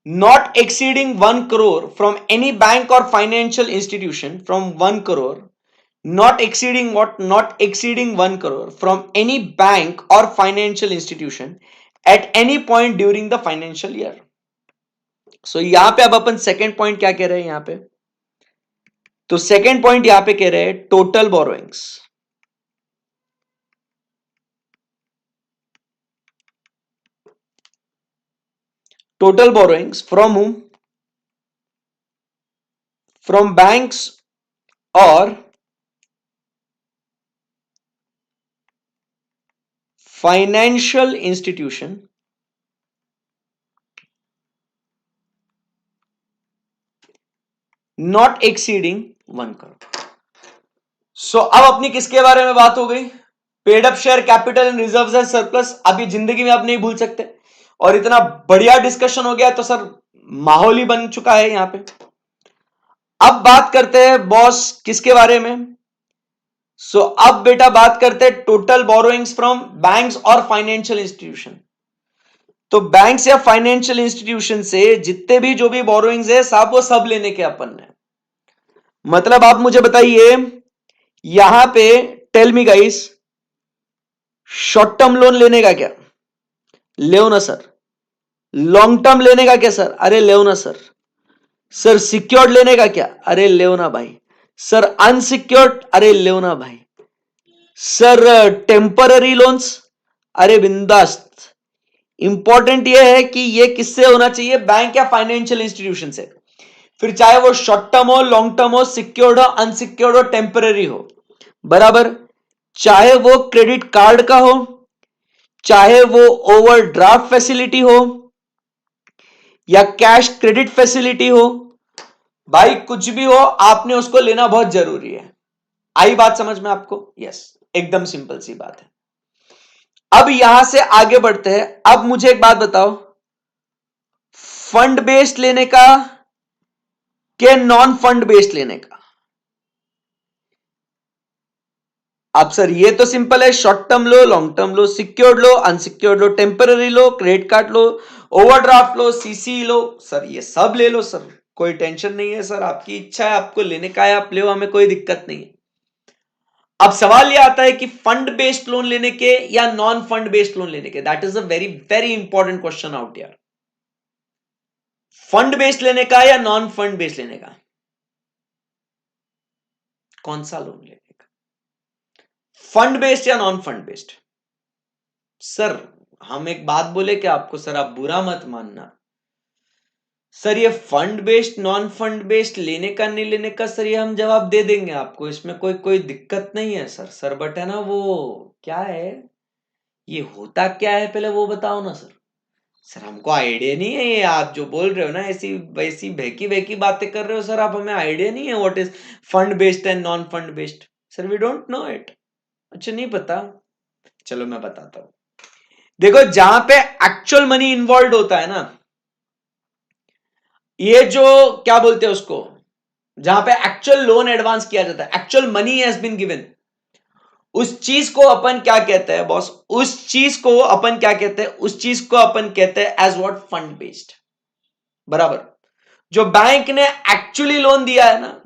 not exceeding 1 crore from any bank or financial institution from 1 crore, not exceeding what? Not exceeding 1 crore from any bank or financial institution at any point during the financial year. So यहां पे अब अपन सेकेंड पॉइंट क्या कह रहे हैं यहां पे? तो सेकेंड पॉइंट यहां पे कह रहे हैं total borrowings, total borrowings from whom? From banks or financial institution not exceeding 1 crore. सो अब अपनी किसके बारे में बात हो गई? Paid up share capital and reserves and surplus. अभी जिंदगी में आप नहीं भूल सकते, और इतना बढ़िया डिस्कशन हो गया तो सर माहौल ही बन चुका है यहां पे। अब बात करते हैं बॉस किसके बारे में? सो अब बेटा बात करते हैं total borrowings from banks or financial institution. तो बैंक्स या फाइनेंशियल इंस्टीट्यूशन से जितने भी जो भी बोरोइंग्स है साहब, वो सब लेने के अपन ने। मतलब आप मुझे बताइए यहां पे, tell me guys, short term loan लेने का क्या? ले ना सर। लॉन्ग टर्म लेने का क्या सर? अरे ले ना सर। सर सिक्योर्ड लेने का क्या? अरे ले ना भाई। Sir unsecured? अरे ले ना भाई। Sir temporary loans? अरे बिंदास्त। इंपॉर्टेंट यह है कि यह किससे होना चाहिए? बैंक या फाइनेंशियल इंस्टीट्यूशन से। फिर चाहे वो शॉर्ट टर्म हो, लॉन्ग टर्म हो, सिक्योर्ड हो, अनसिक्योर्ड हो, टेम्पररी हो, बराबर। चाहे वो क्रेडिट कार्ड का हो, चाहे वो ओवरड्राफ्ट फैसिलिटी हो, या कैश क्रेडिट फैसिलिटी हो, भाई कुछ भी हो, आपने उसको लेना बहुत जरूरी है। आई बात समझ में आपको? यस, एकदम सिंपल सी बात है। अब यहां से आगे बढ़ते हैं। अब मुझे एक बात बताओ, फंड बेस्ड लेने का कि नॉन फंड बेस्ड लेने का? अब सर ये तो सिंपल है, शॉर्ट टर्म लो, लॉन्ग टर्म लो, सिक्योर्ड लो, अनसिक्योर्ड लो, टेम्पररी लो, क्रेडिट कार्ड लो, ओवरड्राफ्ट लो, सीसी लो, सर ये सब ले लो सर, कोई टेंशन नहीं है सर, आपकी इच्छा है, आपको लेने का है आप ले, हमें कोई दिक्कत नहीं है। अब सवाल ये आता है कि फंड बेस्ड लोन लेने के या नॉन फंड बेस्ड लोन लेने के, that is a very very important question out यार। फंड बेस्ड लेने का या नॉन फंड बेस्ड लेने का? कौन सा लोन लेने का, फंड बेस्ड या नॉन फंड बेस्ड? सर हम एक बात बोले क्या आपको, सर आप बुरा मत मानना, सर ये fund based non fund based लेने का नहीं लेने का सर ये हम जवाब दे देंगे आपको, इसमें कोई कोई दिक्कत नहीं है सर। सर बट है ना वो क्या है, ये होता क्या है पहले वो बताओ ना सर। सर हमको आइडिया नहीं है, ये आप जो बोल रहे हो ना ऐसी वैसी बहकी बहकी बातें कर रहे हो सर आप, हमें आइडिया नहीं है what is fund based and non fund based. Sir we don't know it. अच्छा नहीं पता, चलो मैं बताता हूं। देखो जहां पे एक्चुअल मनी इन्वॉल्व होता है ना, ये जो क्या बोलते हैं उसको, जहां पे एक्चुअल लोन एडवांस किया जाता है, actual money has been given, उस चीज को अपन क्या कहते हैं बॉस, उस चीज को अपन क्या कहते हैं, उस चीज को अपन कहते हैं एज व्हाट, फंड बेस्ड। बराबर। जो बैंक ने एक्चुअली लोन दिया है ना,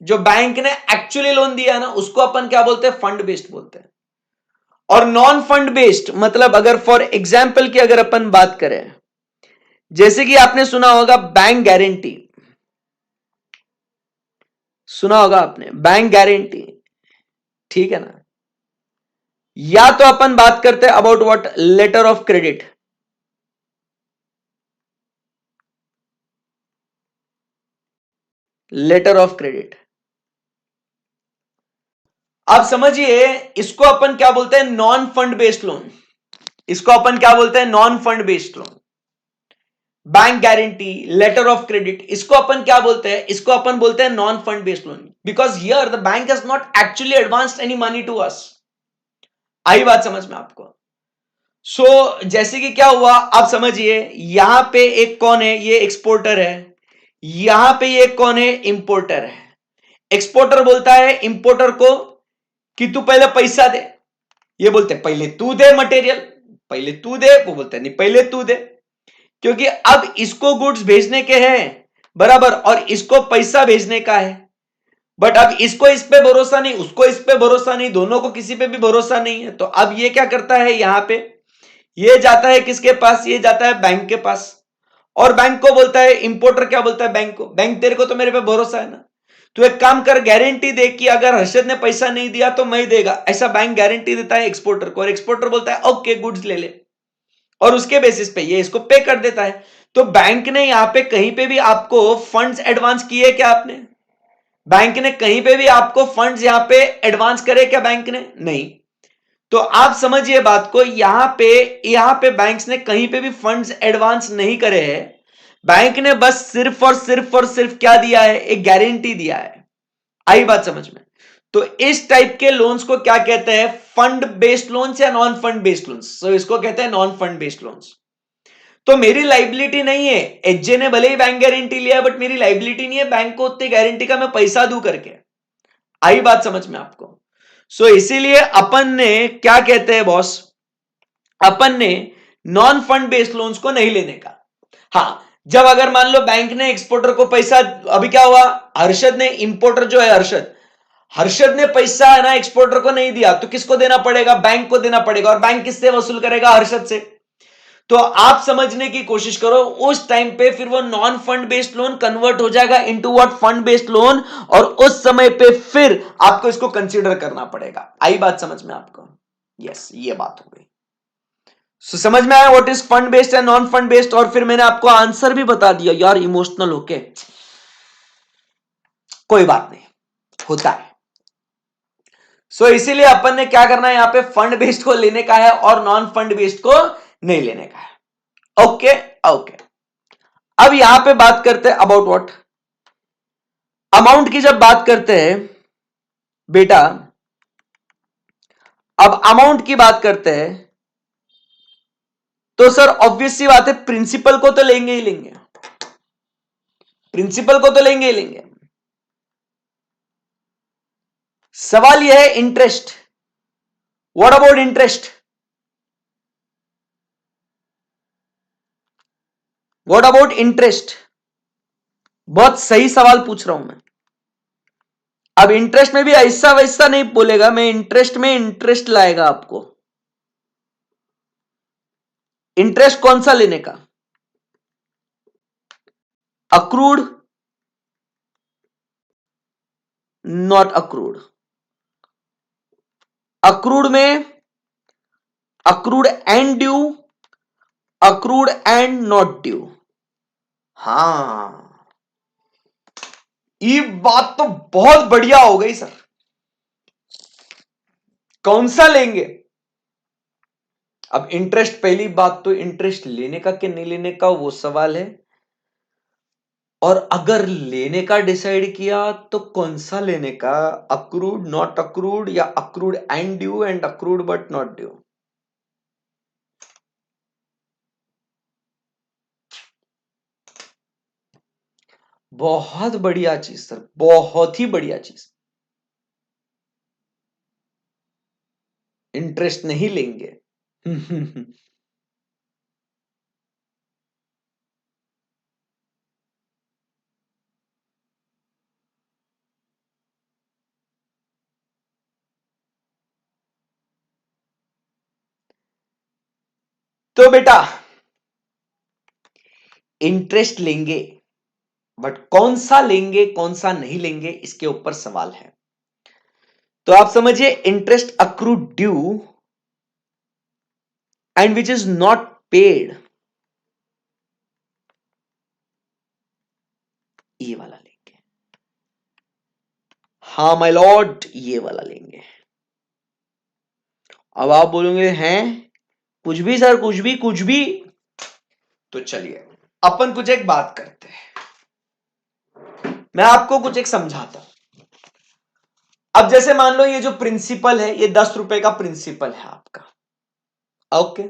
जो बैंक ने एक्चुअली लोन दिया है ना, उसको अपन क्या बोलते हैं, फंड बेस्ड बोलते हैं। और नॉन फंड बेस्ड मतलब अगर फॉर एग्जाम्पल की अगर अपन बात करें, जैसे कि आपने सुना होगा बैंक गारंटी, सुना होगा आपने बैंक गारंटी, ठीक है ना। या तो अपन बात करते हैं about what, letter of credit. Letter of credit, अब समझिए इसको अपन क्या बोलते हैं, नॉन फंड बेस्ड लोन। इसको अपन क्या बोलते हैं, non fund based loan. Bank guarantee, letter of credit, इसको अपन क्या बोलते हैं, इसको अपन बोलते हैं non fund based loan, because here the bank has not actually advanced any money to us. आई बात समझ में आपको? जैसे कि क्या हुआ आप समझिए, यहां पे एक कौन है, ये एक्सपोर्टर है, यहां पे ये कौन है, इंपोर्टर है। एक्सपोर्टर बोलता है इंपोर्टर को कि तू पहले पैसा दे, ये बोलते पहले तू दे मटेरियल, पहले तू दे, वो बोलते नहीं पहले तू दे, क्योंकि अब इसको गुड्स भेजने के हैं, बराबर, और इसको पैसा भेजने का है। बट अब इसको इस पे भरोसा नहीं, उसको इस पे भरोसा नहीं, दोनों को किसी पे भी भरोसा नहीं है। तो अब ये क्या करता है, यहां पे ये जाता है किसके पास, ये जाता है बैंक के पास, और बैंक को बोलता है, इंपोर्टर क्या बोलता है बैंक को, बैंक तेरे को तो मेरे पे भरोसा है ना, तू एक काम कर, गारंटी दे कि अगर हर्षद ने पैसा नहीं दिया तो मैं देगा, ऐसा बैंक गारंटी देता है एक्सपोर्टर को, और एक्सपोर्टर बोलता है ओके गुड्स ले ले, और उसके बेसिस पे ये इसको पे कर देता है। तो बैंक ने यहां पे कहीं पे भी आपको फंड्स एडवांस किए क्या आपने, बैंक ने कहीं पे भी आपको फंड्स यहां पे एडवांस करे क्या, बैंक ने नहीं। तो आप समझिए बात को, यहां पे बैंक्स ने कहीं पे भी फंड्स एडवांस नहीं करे हैं, बैंक ने बस सिर्फ और सिर्फ और सिर्फ क्या दिया है, एक गारंटी दिया है। आई बात समझ में? तो इस टाइप के लोन्स को क्या कहते हैं, फंड बेस्ड लोन्स या नॉन फंड बेस्ड लोन्स। सो इसको कहते हैं नॉन फंड बेस्ड लोन्स। तो मेरी लाइबिलिटी नहीं है, एचजे ने भले ही बैंक गारंटी लिया, बट मेरी लाइबिलिटी नहीं है बैंक को उतनी गारंटी का मैं पैसा दूं करके। आई बात समझ में आपको? इसीलिए अपन ने क्या कहते हैं बॉस, अपन ने नॉन फंड बेस्ड लोन्स को नहीं लेने का। हाँ, जब अगर मान लो बैंक ने एक्सपोर्टर को पैसा, अभी क्या हुआ, हर्षद ने, इंपोर्टर जो है हर्षद, हर्षद ने पैसा है ना एक्सपोर्टर को नहीं दिया, तो किसको देना पड़ेगा, बैंक को देना पड़ेगा, और बैंक किससे वसूल करेगा, हर्षद से। तो आप समझने की कोशिश करो, उस टाइम पे फिर वो non fund based loan convert हो जाएगा into what, fund based loan, और उस समय पे फिर आपको इसको कंसीडर करना पड़ेगा। आई बात समझ में आपको? यस, ये बात हो गई। समझ में आया what is fund based and non fund based, और फिर मैंने आपको आंसर भी बता दिया यार, इमोशनल होके, कोई बात नहीं, होता है। इसीलिए अपन ने क्या करना है, यहां पे फंड बेस्ड को लेने का है और नॉन फंड बेस्ड को नहीं लेने का है। ओके ओके, अब यहां पे बात करते हैं अबाउट व्हाट, अमाउंट की जब बात करते हैं बेटा, अब अमाउंट की बात करते हैं, तो सर ऑब्वियस सी बात है, प्रिंसिपल को तो लेंगे ही लेंगे, प्रिंसिपल को तो लेंगे ही लेंगे। सवाल यह है interest, what about interest, what about interest, बहुत सही सवाल पूछ रहा हूं मैं। अब इंटरेस्ट में भी ऐसा वैसा नहीं बोलेगा, मैं इंटरेस्ट में इंटरेस्ट लाएगा आपको। इंटरेस्ट कौन सा लेने का, अक्रूड, नॉट अक्रूड। अक्रूड में accrued and due, accrued and not due. हाँ, ये बात तो बहुत बढ़िया हो गई सर। कौन सा लेंगे? अब इंटरेस्ट, पहली बात तो इंटरेस्ट लेने का कि नहीं लेने का वो सवाल है, और अगर लेने का डिसाइड किया तो कौन सा लेने का, अक्रूड नॉट अक्रूड या accrued and due and accrued but not due. बहुत बढ़िया चीज सर, बहुत ही बढ़िया चीज। इंटरेस्ट नहीं लेंगे। तो बेटा इंटरेस्ट लेंगे, बट कौन सा लेंगे कौन सा नहीं लेंगे इसके ऊपर सवाल है। तो आप समझिए, interest accrued due and which is not paid, ये वाला लेंगे। हाँ माय लॉर्ड, ये वाला लेंगे। अब आप बोलोगे हैं कुछ भी सर, कुछ भी कुछ भी। तो चलिए अपन कुछ एक बात करते हैं, मैं आपको कुछ एक समझाता हूं। अब जैसे मान लो ये जो प्रिंसिपल है, ये 10 रुपए का प्रिंसिपल है आपका, ओके।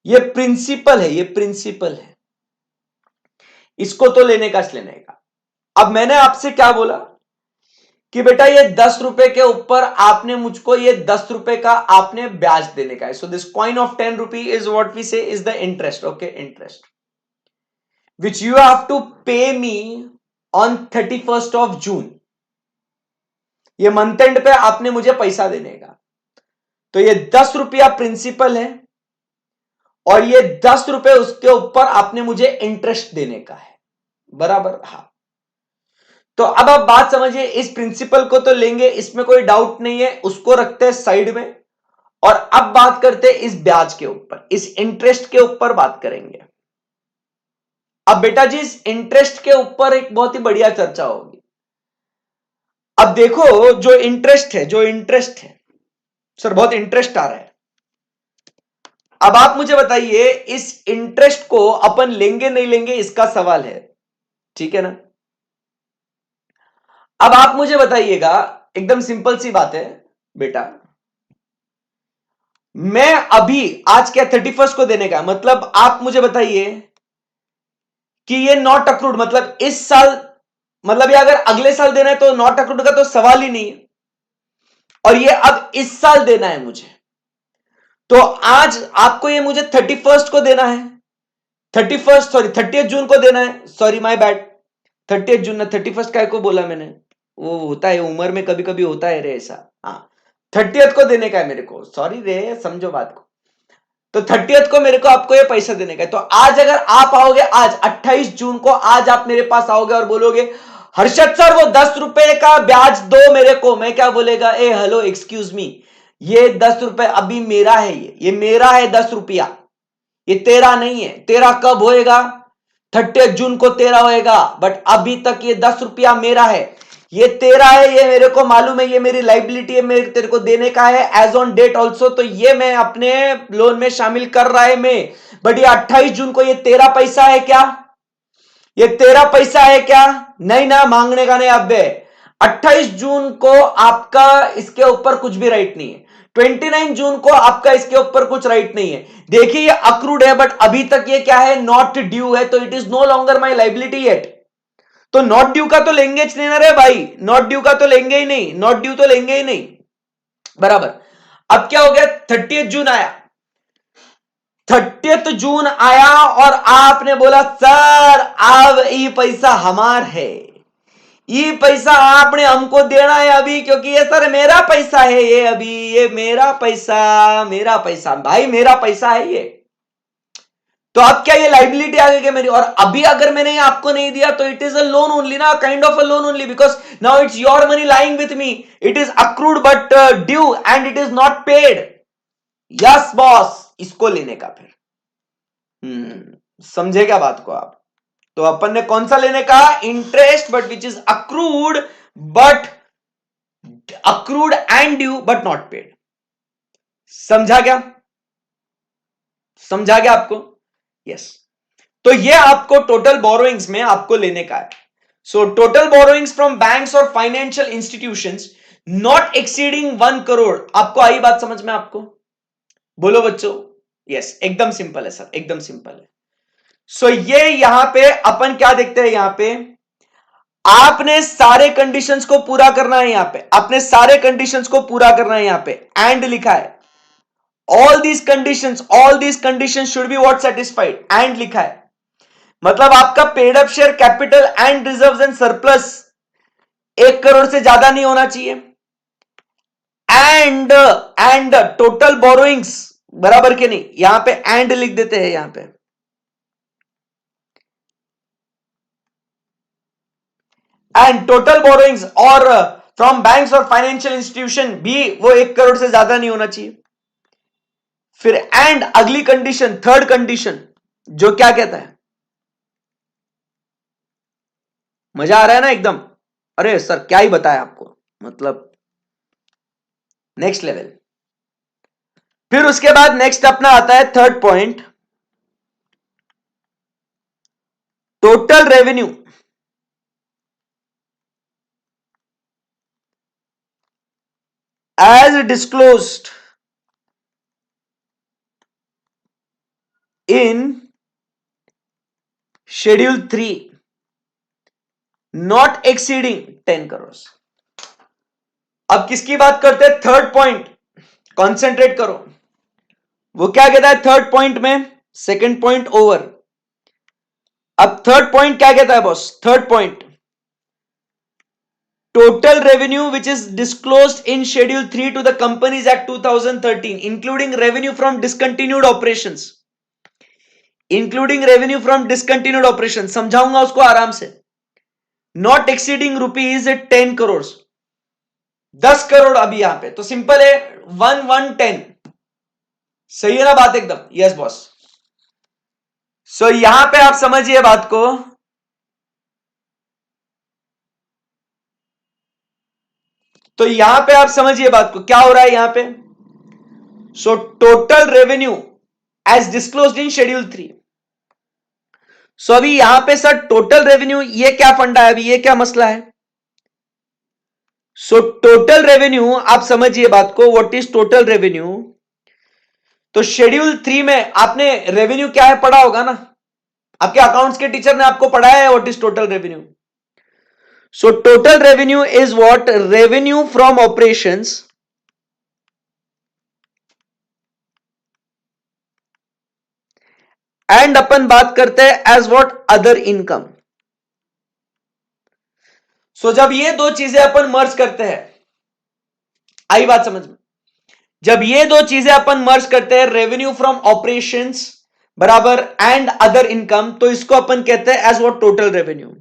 ये प्रिंसिपल है, ये प्रिंसिपल है, इसको तो लेने का लेने का। अब मैंने आपसे क्या बोला कि बेटा ये 10 रुपए के ऊपर आपने मुझको ये 10 रुपए का आपने ब्याज देने का है। So this coin of 10 rupee is what we say is the interest, okay, interest which you have to pay me on 31st of June. ये मंथ एंड पे आपने मुझे पैसा देने का। तो ये 10 रुपया प्रिंसिपल है और ये 10 रुपए उसके ऊपर आपने मुझे इंटरेस्ट देने का है, बराबर। हाँ, तो अब आप बात समझिए, इस प्रिंसिपल को तो लेंगे, इसमें कोई डाउट नहीं है, उसको रखते हैं साइड में। और अब बात करते हैं इस ब्याज के ऊपर, इस इंटरेस्ट के ऊपर बात करेंगे। अब बेटा जी इस इंटरेस्ट के ऊपर एक बहुत ही बढ़िया चर्चा होगी। अब देखो जो इंटरेस्ट है, जो इंटरेस्ट है सर, बहुत इंटरेस्ट आ रहा है। अब आप मुझे बताइए इस इंटरेस्ट को अपन लेंगे नहीं लेंगे इसका सवाल है, ठीक है ना। अब आप मुझे बताइएगा, एकदम सिंपल सी बात है बेटा, मैं अभी आज क्या 31st को देने का, मतलब आप मुझे बताइए कि ये नॉट अक्रूड, मतलब इस साल, मतलब ये अगर अगले साल देना है तो नॉट अक्रूड का तो सवाल ही नहीं है, और ये अब इस साल देना है मुझे। तो आज आपको ये मुझे 31st को देना है, 31st सॉरी 30th जून को देना है, सॉरी माय बैड, 30th जून ना, 31st काय को बोला मैंने, वो होता है उम्र में कभी कभी होता है रे ऐसा। हाँ, 30th को देने का है मेरे को, सॉरी रे, समझो बात को। तो 30th को मेरे को आपको ये पैसा देने का है। तो आज अगर आप आओगे, आज 28 जून को आज आप मेरे पास आओगे और बोलोगे हर्षद सर वो 10 रुपए का ब्याज दो मेरे को, मैं क्या बोलेगा, ए हेलो एक्सक्यूज मी, ये 10 रुपए अभी मेरा है, ये मेरा है 10 रुपया, ये तेरा नहीं है। तेरा कब होएगा, 30 जून को तेरा होएगा, बट अभी तक ये 10 रुपया मेरा है, ये तेरा है, ये मेरे को मालूम है, ये मेरी लाइबिलिटी है, मेरे तेरे को देने का है एज ऑन डेट ऑल्सो, तो ये मैं अपने लोन में शामिल कर रहा है मैं। बट ये 28 जून को ये तेरा पैसा है क्या, ये तेरा पैसा है क्या, नहीं ना, मांगने का नहीं। अब 28 जून को आपका इसके ऊपर कुछ भी राइट नहीं है, 29 जून को आपका इसके ऊपर कुछ राइट नहीं है। देखिए ये अक्रूड है बट अभी तक ये क्या है, नॉट ड्यू है, तो it is no longer my liability yet. तो नॉट ड्यू का तो लेंगे नहीं ना रे भाई, नॉट ड्यू का तो लेंगे ही नहीं, नॉट ड्यू तो लेंगे ही नहीं, बराबर। अब क्या हो गया, 30th जून आया, 30th जून आया और आपने बोला सर अब ये पैसा हमार है, ये पैसा आपने हमको देना है अभी, क्योंकि ये सर मेरा पैसा है, ये अभी ये मेरा पैसा, मेरा पैसा भाई, मेरा पैसा है ये। तो अब क्या ये लाइबिलिटी आ गई क्या मेरी? और अभी अगर मैंने आपको नहीं दिया तो it is a loan only ना, kind of a loan only, because now it's your money lying with me, it is accrued but due and it is not paid. Yes boss, इसको लेने का फिर समझे क्या बात को आप? तो अपन ने कौन सा लेने का? Interest but which is accrued, but accrued and due but not paid. समझा क्या? समझा क्या आपको? यस। तो ये आपको टोटल बोरोइंग्स में आपको लेने का है। So total borrowings from banks or financial institutions not exceeding 1 crore. आपको आई बात समझ में? आपको बोलो बच्चों। यस, एकदम सिंपल है सर, एकदम सिंपल है। सो ये यहां पे अपन क्या देखते हैं? यहां पे आपने सारे कंडीशंस को पूरा करना है, यहां पे आपने सारे कंडीशंस को पूरा करना है। यहां पे एंड लिखा है, all these conditions should be what satisfied, and लिखा है। मतलब आपका paid up share capital and reserves and surplus 1 crore से ज्यादा नहीं होना चाहिए, एंड टोटल बोरोइंग्स बराबर के नहीं, यहां पे एंड लिख देते हैं यहां पे, एंड टोटल बोरोइंग्स और from banks or financial institution भी वो 1 करोड़ से ज्यादा नहीं होना चाहिए। फिर एंड अगली कंडीशन, थर्ड कंडीशन, जो क्या कहता है? मजा आ रहा है ना एकदम? अरे सर क्या ही बताया आपको, मतलब नेक्स्ट लेवल। फिर उसके बाद नेक्स्ट अपना आता है third point, total revenue as disclosed in schedule 3 not exceeding 10 crores। अब किसकी बात करते हैं? थर्ड पॉइंट, कॉन्सेंट्रेट करो। वो क्या कहता है थर्ड पॉइंट में? Second point over. अब थर्ड पॉइंट क्या कहता है boss? Third point, total revenue which is disclosed in schedule 3 to the companies act 2013 including revenue from discontinued operations, including revenue from discontinued operation. समझाऊंगा उसको आराम से। Not exceeding rupees 10 crore, 10 crore अभी यहां पे तो सिंपल है, 1110। सही है ना बात एकदम? Yes boss. सो यहां पे आप समझिए बात को, तो यहां पे आप समझिए बात को क्या हो रहा है यहां पे। So total revenue as disclosed in schedule 3। सो अभी यहां पे सर टोटल रेवेन्यू, ये क्या फंडा है अभी, ये क्या मसला है? सो टोटल रेवेन्यू आप समझिए बात को, व्हाट इज टोटल रेवेन्यू? तो शेड्यूल 3 में आपने रेवेन्यू क्या है पढ़ा होगा ना, आपके अकाउंट्स के टीचर ने आपको पढ़ाया है what is total revenue. So total revenue is what? Revenue from operations and अपन बात करते हैं as what? Other income. So जब ये दो चीजें अपन मर्ज करते हैं, आई बात समझ में? जब ये दो चीजें अपन मर्ज करते हैं, रेवेन्यू फ्रॉम ऑपरेशंस बराबर एंड अदर इनकम, तो इसको अपन कहते हैं as what? Total revenue.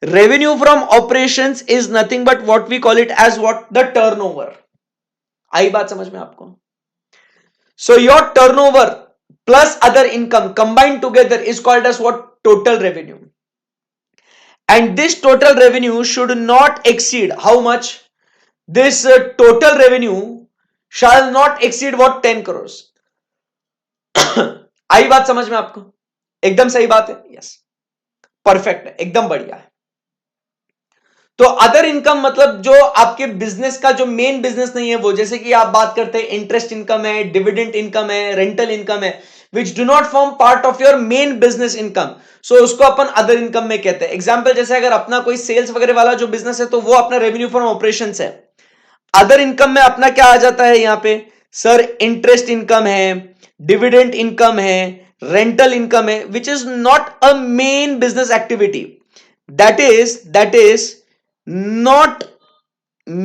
Revenue from operations is nothing but what we call it as what? The turnover. आई बात समझ में आपको? So your turnover plus other income combined together is called as what? Total revenue. And this total revenue should not exceed how much? This total revenue shall not exceed what? 10 crores. आई बात समझ में आपको? एकदम सही बात है। यस, परफेक्ट है, एकदम बढ़िया है। तो अदर इनकम मतलब जो आपके बिजनेस का जो मेन बिजनेस नहीं है वो, जैसे कि आप बात करते हैं इंटरेस्ट इनकम है, डिविडेंड इनकम है, रेंटल इनकम है, which do not form part of your main business income, so उसको अपन अदर इनकम में कहते हैं। एग्जांपल जैसे अगर अपना कोई सेल्स वगैरह वाला जो बिजनेस है तो वो अपना रेवेन्यू फ्रॉम ऑपरेशंस है। अदर इनकम में अपना क्या आ जाता है यहां पे सर? इंटरेस्ट इनकम है, डिविडेंड इनकम है, रेंटल इनकम है, which is not a main business activity, that is not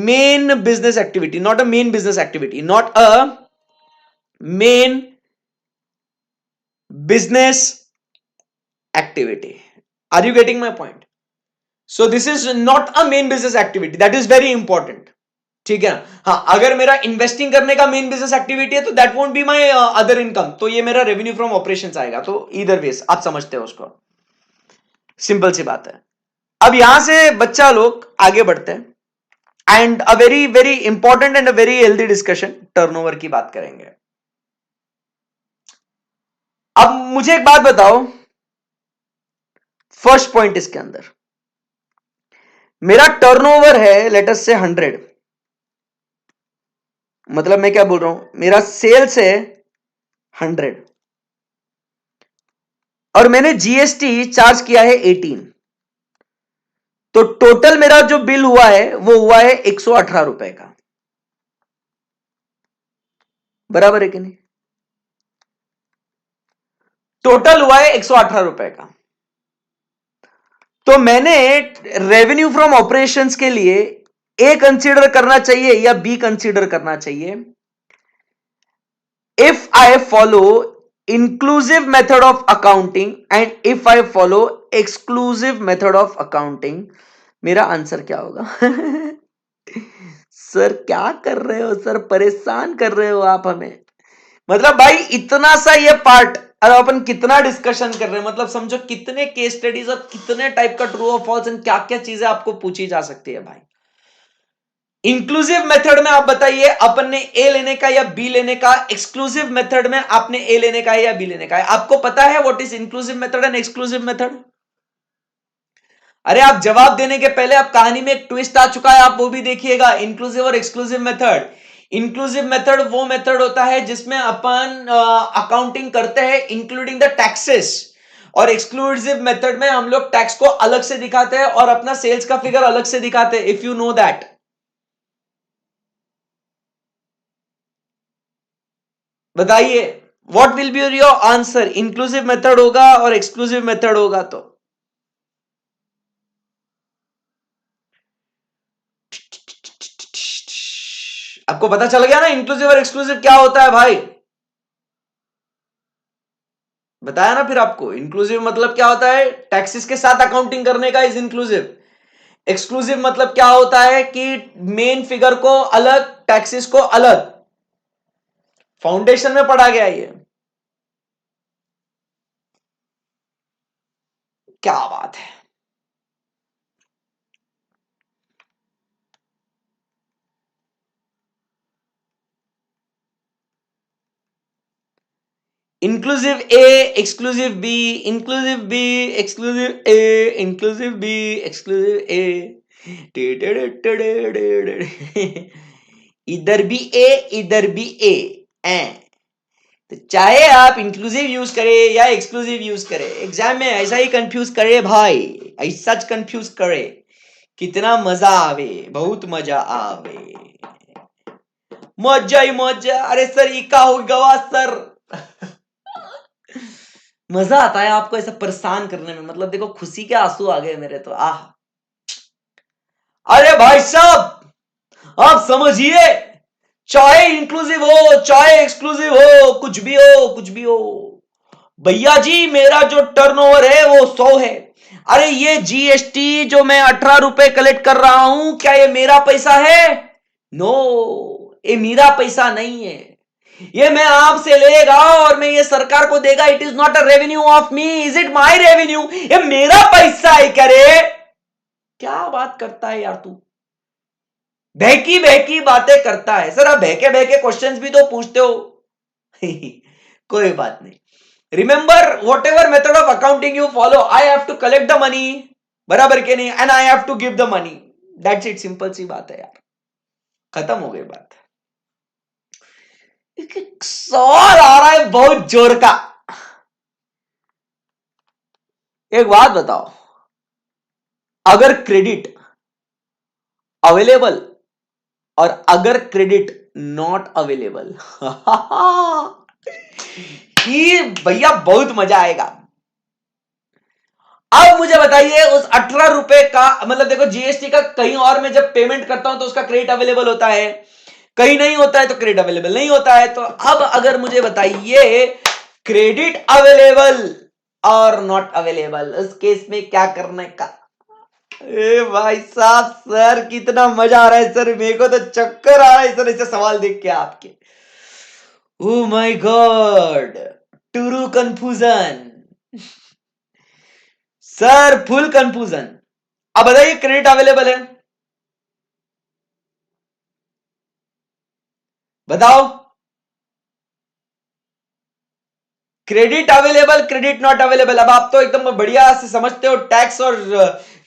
main business activity, not a main business activity, not a main business activity. Are you getting my point? So this is not a main business activity. That is very important. ठीक है ना? हाँ, अगर मेरा इन्वेस्टिंग करने का मेन बिजनेस एक्टिविटी है तो that won't be my other income, तो ये मेरा रेवेन्यू फ्रॉम ऑपरेशंस आएगा. तो इधर वेज आप समझते हो उसको. सिंपल सी बात है. अब यहां से बच्चा लोग आगे बढ़ते हैं and a very very important and a very healthy discussion turnover की बात करेंगे. अब मुझे एक बात बताओ, फर्स्ट पॉइंट इसके अंदर, मेरा टर्नओवर है लेट अस से 100, मतलब मैं क्या बोल रहा हूं, मेरा सेल्स है 100 और मैंने जीएसटी चार्ज किया है 18, तो टोटल मेरा जो बिल हुआ है वो हुआ है 118 रुपए का. बराबर है कि नहीं? टोटल हुआ है 118 रुपए का. तो मैंने रेवेन्यू फ्रॉम ऑपरेशंस के लिए ए कंसीडर करना चाहिए या बी कंसीडर करना चाहिए? If I follow inclusive method of accounting and if I follow exclusive method of accounting, मेरा आंसर क्या होगा? सर क्या कर रहे हो सर, परेशान कर रहे हो आप हमें. मतलब भाई इतना सा ये पार्ट, अब अपन कितना डिस्कशन कर रहे हैं, मतलब समझो कितने केस स्टडीज और कितने टाइप का ट्रू और फॉल्स एंड क्या क्या चीजें आपको पूछी जा सकती है भाई. इंक्लूसिव मेथड में आप बताइए अपन ने ए लेने का या बी लेने का, एक्सक्लूसिव मेथड में आपने ए लेने का है या बी लेने का है. आपको पता है what is inclusive method and exclusive method? अरे आप जवाब देने के पहले आप कहानी में एक ट्विस्ट आ चुका है, आप वो भी देखिएगा. इंक्लूसिव और एक्सक्लूसिव मेथड, इंक्लूसिव मेथड वो मेथड होता है जिसमें अपन अकाउंटिंग करते हैं इंक्लूडिंग द टैक्सेस, और एक्सक्लूसिव मेथड में हम लोग टैक्स को अलग से दिखाते हैं और अपना सेल्स का फिगर अलग से दिखाते हैं. इफ यू नो दैट, बताइए what will be your answer, inclusive method होगा और एक्सक्लूसिव मेथड होगा? तो आपको पता चल गया ना इंक्लूसिव और एक्सक्लूसिव क्या होता है भाई? बताया ना फिर आपको. इंक्लूसिव मतलब क्या होता है, टैक्सेस के साथ अकाउंटिंग करने का इज इंक्लूसिव. एक्सक्लूसिव मतलब क्या होता है कि मेन फिगर को अलग, टैक्सेस को अलग. फाउंडेशन में पढ़ा गया ये. क्या बात है. Inclusive A, exclusive B, inclusive B, exclusive A, inclusive B, exclusive A. इधर भी ए, इधर भी ए. तो चाहे आप इंक्लूसिव यूज करें या एक्सक्लूसिव यूज करें, एग्जाम में ऐसा ही कंफ्यूज करे भाई, ऐसा कंफ्यूज करे, कितना मजा आवे, बहुत मजा आवे, मजा ही मजा. अरे सर ये का हो गवा सर. मजा आता है आपको ऐसा परेशान करने में, मतलब देखो खुशी के आंसू आ गए मेरे तो. आह, अरे भाई साहब आप समझिए, चाहे इंक्लूसिव हो चाहे एक्सक्लूसिव हो, कुछ भी हो कुछ भी हो, भैया जी मेरा जो टर्नओवर है वो 100 है. अरे ये जीएसटी जो मैं 18 रुपए कलेक्ट कर रहा हूं, क्या ये मेरा पैसा है? नो, ये मेरा पैसा नहीं है. ये मैं आपसे लेगा और मैं ये सरकार को देगा. It is not a revenue of me. Is it my revenue? ये मेरा पैसा है. करे क्या बात करता है यार तू, बहकी बहकी बातें करता है. सर आप बहके बहके क्वेश्चंस भी तो पूछते हो. कोई बात नहीं. Remember whatever method of accounting you follow, I have to collect the money, बराबर के नहीं, and I have to give the money. That's it. Simple सी बात है यार, खत्म हो गई बात. सवाल आ रहा है बहुत जोर का. एक बात बताओ, अगर क्रेडिट अवेलेबल और अगर क्रेडिट नॉट अवेलेबल, भैया बहुत मजा आएगा. अब मुझे बताइए उस 18 रुपए का, मतलब देखो जीएसटी का कहीं और मैं जब पेमेंट करता हूं तो उसका क्रेडिट अवेलेबल होता है, कहीं नहीं होता है तो क्रेडिट अवेलेबल नहीं होता है. तो अब अगर मुझे बताइए क्रेडिट अवेलेबल और नॉट अवेलेबल, उस केस में क्या करने का। ए भाई साहब, सर कितना मजा आ रहा है सर, मेरे को तो चक्कर आ रहा है सर ऐसे सवाल देख के आपके। Oh my God, true confusion sir, full confusion. अब बताइए, क्रेडिट अवेलेबल है, बताओ। Credit available, credit not available. अब आप तो एकदम बढ़िया से समझते हो, टैक्स और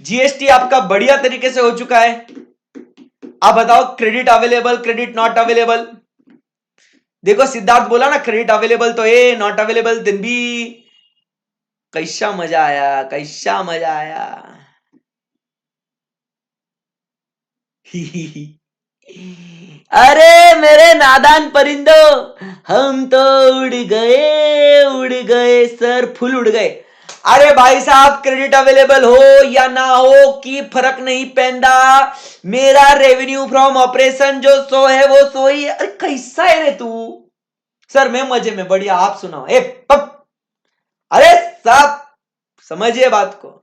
जीएसटी आपका बढ़िया तरीके से हो चुका है। आप बताओ, credit available, credit not available. देखो सिद्धार्थ बोला ना क्रेडिट अवेलेबल तो ए, नॉट अवेलेबल दिन बी। कैसा मजा आया, कैसा मजा आया। अरे मेरे नादान परिंदो, हम तो उड़ गए सर, फुल उड़ गए। अरे भाई साहब, क्रेडिट अवेलेबल हो या ना हो की फर्क नहीं पैंदा, मेरा रेवेन्यू फ्रॉम ऑपरेशन जो सो है वो सो ही है। अरे कैसा है रे तू। सर मैं मजे में, बढ़िया, आप सुनाओ। ए पप, अरे साहब समझिए बात को।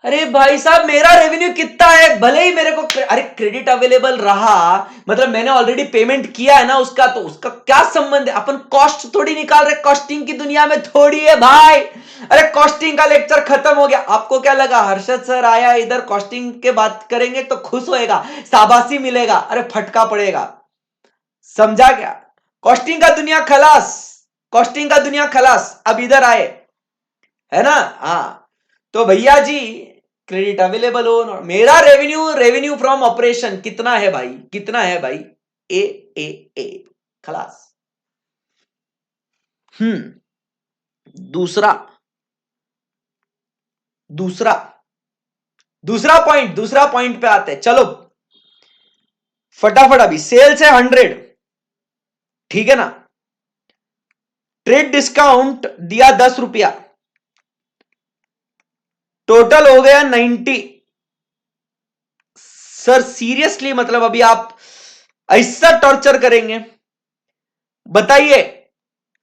अरे भाई साहब, मेरा रेवेन्यू कितना है, भले ही मेरे को अरे क्रेडिट अवेलेबल रहा, मतलब मैंने ऑलरेडी पेमेंट किया है ना उसका, तो उसका क्या संबंध है। अपन कॉस्ट थोड़ी निकाल रहे, कॉस्टिंग की दुनिया में थोड़ी है भाई। अरे कॉस्टिंग का लेक्चर खत्म हो गया। आपको क्या लगा हर्षद सर आया इधर कॉस्टिंग के बात करेंगे तो खुश होएगा, शाबाशी मिलेगा? अरे फटका पड़ेगा, समझा क्या। कॉस्टिंग का दुनिया खलास, कॉस्टिंग का दुनिया खलास, अब इधर आए, है ना। हाँ तो भैया जी, क्रेडिट अवेलेबल हो, मेरा रेवेन्यू, रेवेन्यू फ्रॉम ऑपरेशन कितना है भाई, कितना है भाई, ए ए ए, खलास। दूसरा, दूसरा दूसरा पॉइंट पे आते हैं, चलो फटाफट। अभी सेल्स है 100, ठीक है ना। ट्रेड डिस्काउंट दिया 10 रुपया, टोटल हो गया 90। सर सीरियसली, मतलब अभी आप ऐसा टॉर्चर करेंगे? बताइए,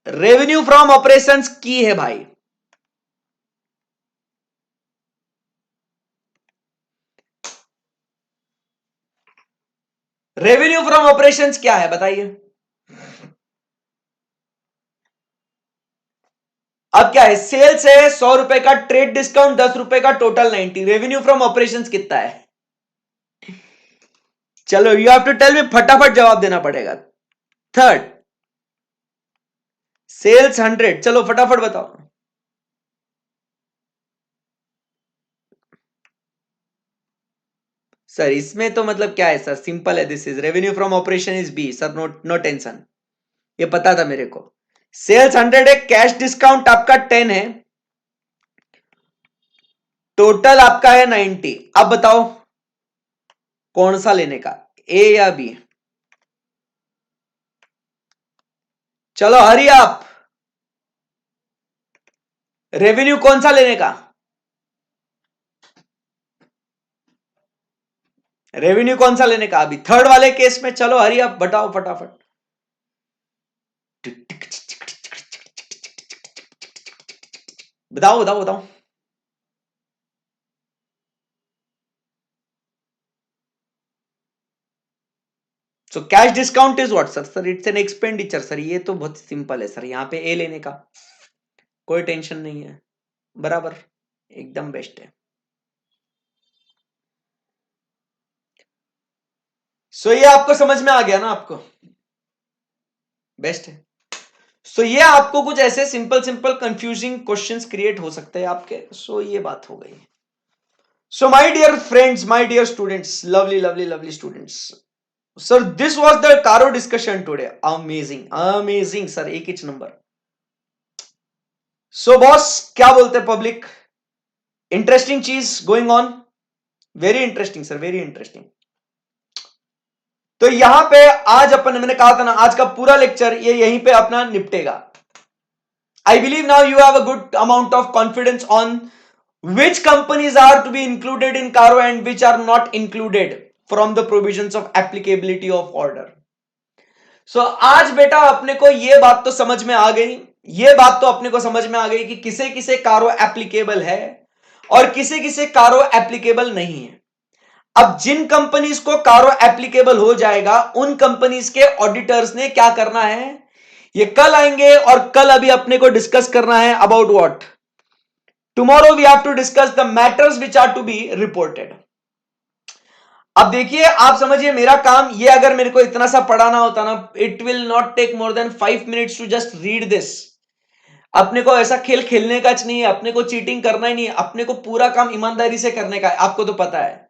रेवेन्यू फ्रॉम ऑपरेशंस की है भाई, रेवेन्यू फ्रॉम ऑपरेशंस क्या है बताइए। अब क्या है, सेल्स है 100 रुपए का, ट्रेड डिस्काउंट 10 रुपए का, टोटल 90, रेवेन्यू फ्रॉम ऑपरेशंस कितना है? चलो you have to tell me, फटाफट जवाब देना पड़ेगा। थर्ड, सेल्स 100, चलो फटाफट बताओ। सर इसमें तो मतलब क्या है सर, सिंपल है, this is revenue from operation is be sir, no no tension, ये पता था मेरे को। सेल्स 100 है, कैश डिस्काउंट आपका 10 है, टोटल आपका है 90। अब बताओ कौन सा लेने का, ए या बी? चलो हरी आप, रेवेन्यू कौन सा लेने का, रेवेन्यू कौन सा लेने का अभी थर्ड वाले केस में? चलो हरी आप बताओ फटाफट। बताओ बताओ बताओ। So cash discount is what sir? Sir it's an expenditure sir, ये तो बहुत सिंपल है सर, यहां पे ए लेने का कोई टेंशन नहीं है, बराबर, एकदम बेस्ट है। सो ये आपको समझ में आ गया ना, आपको बेस्ट है। सो ये आपको कुछ ऐसे simple simple confusing questions create हो सकते हैं आपके, सो ये बात हो गई। So my dear friends, my dear students, lovely lovely lovely students, sir this was the CARO discussion today, amazing amazing sir, एक ही नंबर। सो बॉस क्या बोलते हैं पब्लिक, इंटरेस्टिंग चीज going on, very interesting sir, very interesting. तो यहां पे आज अपन, मैंने कहा था ना आज का पूरा लेक्चर ये यहीं पे अपना निपटेगा। I believe now you have a good amount of confidence on which companies are to be included in Caro and which are not included from the provisions of applicability of order. So आज बेटा अपने को ये बात तो समझ में आ गई, ये बात तो अपने को समझ में आ गई कि किसे किसे कारो एप्लीकेबल है और किसे किसे कारो एप्लीकेबल नहीं है। अब जिन कंपनीज को कारो एप्लीकेबल हो जाएगा उन कंपनीज के ऑडिटर्स ने क्या करना है, ये कल आएंगे और कल अभी अपने को डिस्कस करना है about what, tomorrow we have to discuss the matters which are to be reported. अब देखिए आप समझिए मेरा काम ये, अगर मेरे को इतना सा पढ़ाना होता ना, it will not take more than 5 minutes to just read this. अपने को ऐसा खेल खेलने का नहीं है, अपने को चीटिंग करना ही नहीं है, अपने को पूरा काम ईमानदारी से करने का है। आपको तो पता है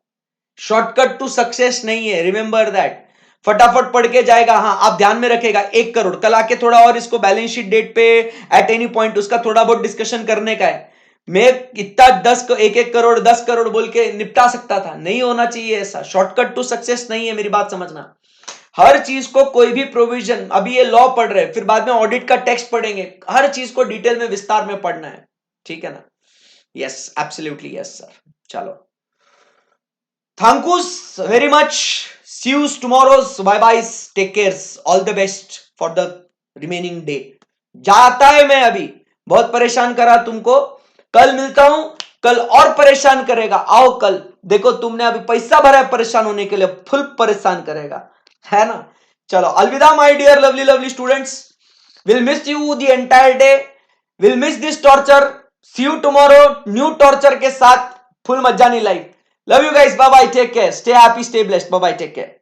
शॉर्टकट टू सक्सेस नहीं है, रिमेंबर दैट। फटाफट पढ़ के जाएगा। हाँ आप ध्यान में रखेगा 1 करोड़, कल आके थोड़ा और इसको बैलेंस शीट डेट पे एट एनी पॉइंट उसका थोड़ा बहुत डिस्कशन करने का है। मैं इतना 1 करोड़ 10 करोड़ बोल के निपटा सकता था, नहीं होना चाहिए ऐसा। शॉर्टकट टू सक्सेस नहीं है, मेरी बात समझना। हर चीज को कोई भी प्रोविजन, अभी ये लॉ पढ़ रहे हैं फिर बाद में ऑडिट का टेक्स्ट पढ़ेंगे, हर चीज को डिटेल में विस्तार में पढ़ना है, ठीक है ना। Yes absolutely yes sir. चलो thank you very much, see you tomorrow, bye bye, take care, all the best for the remaining day. जाता है मैं अभी, बहुत परेशान करा तुमको, कल मिलता हूं, कल और परेशान करेगा। आओ कल देखो, तुमने अभी पैसा भरा है परेशान होने के लिए, फुल परेशान करेगा, है ना। चलो अलविदा my dear lovely lovely students, will miss you the entire day, will miss this torture, see you tomorrow new torture के साथ, फुल मजा नहीं life. Love you guys, bye bye, take care, stay happy, stay blessed, bye bye, take care.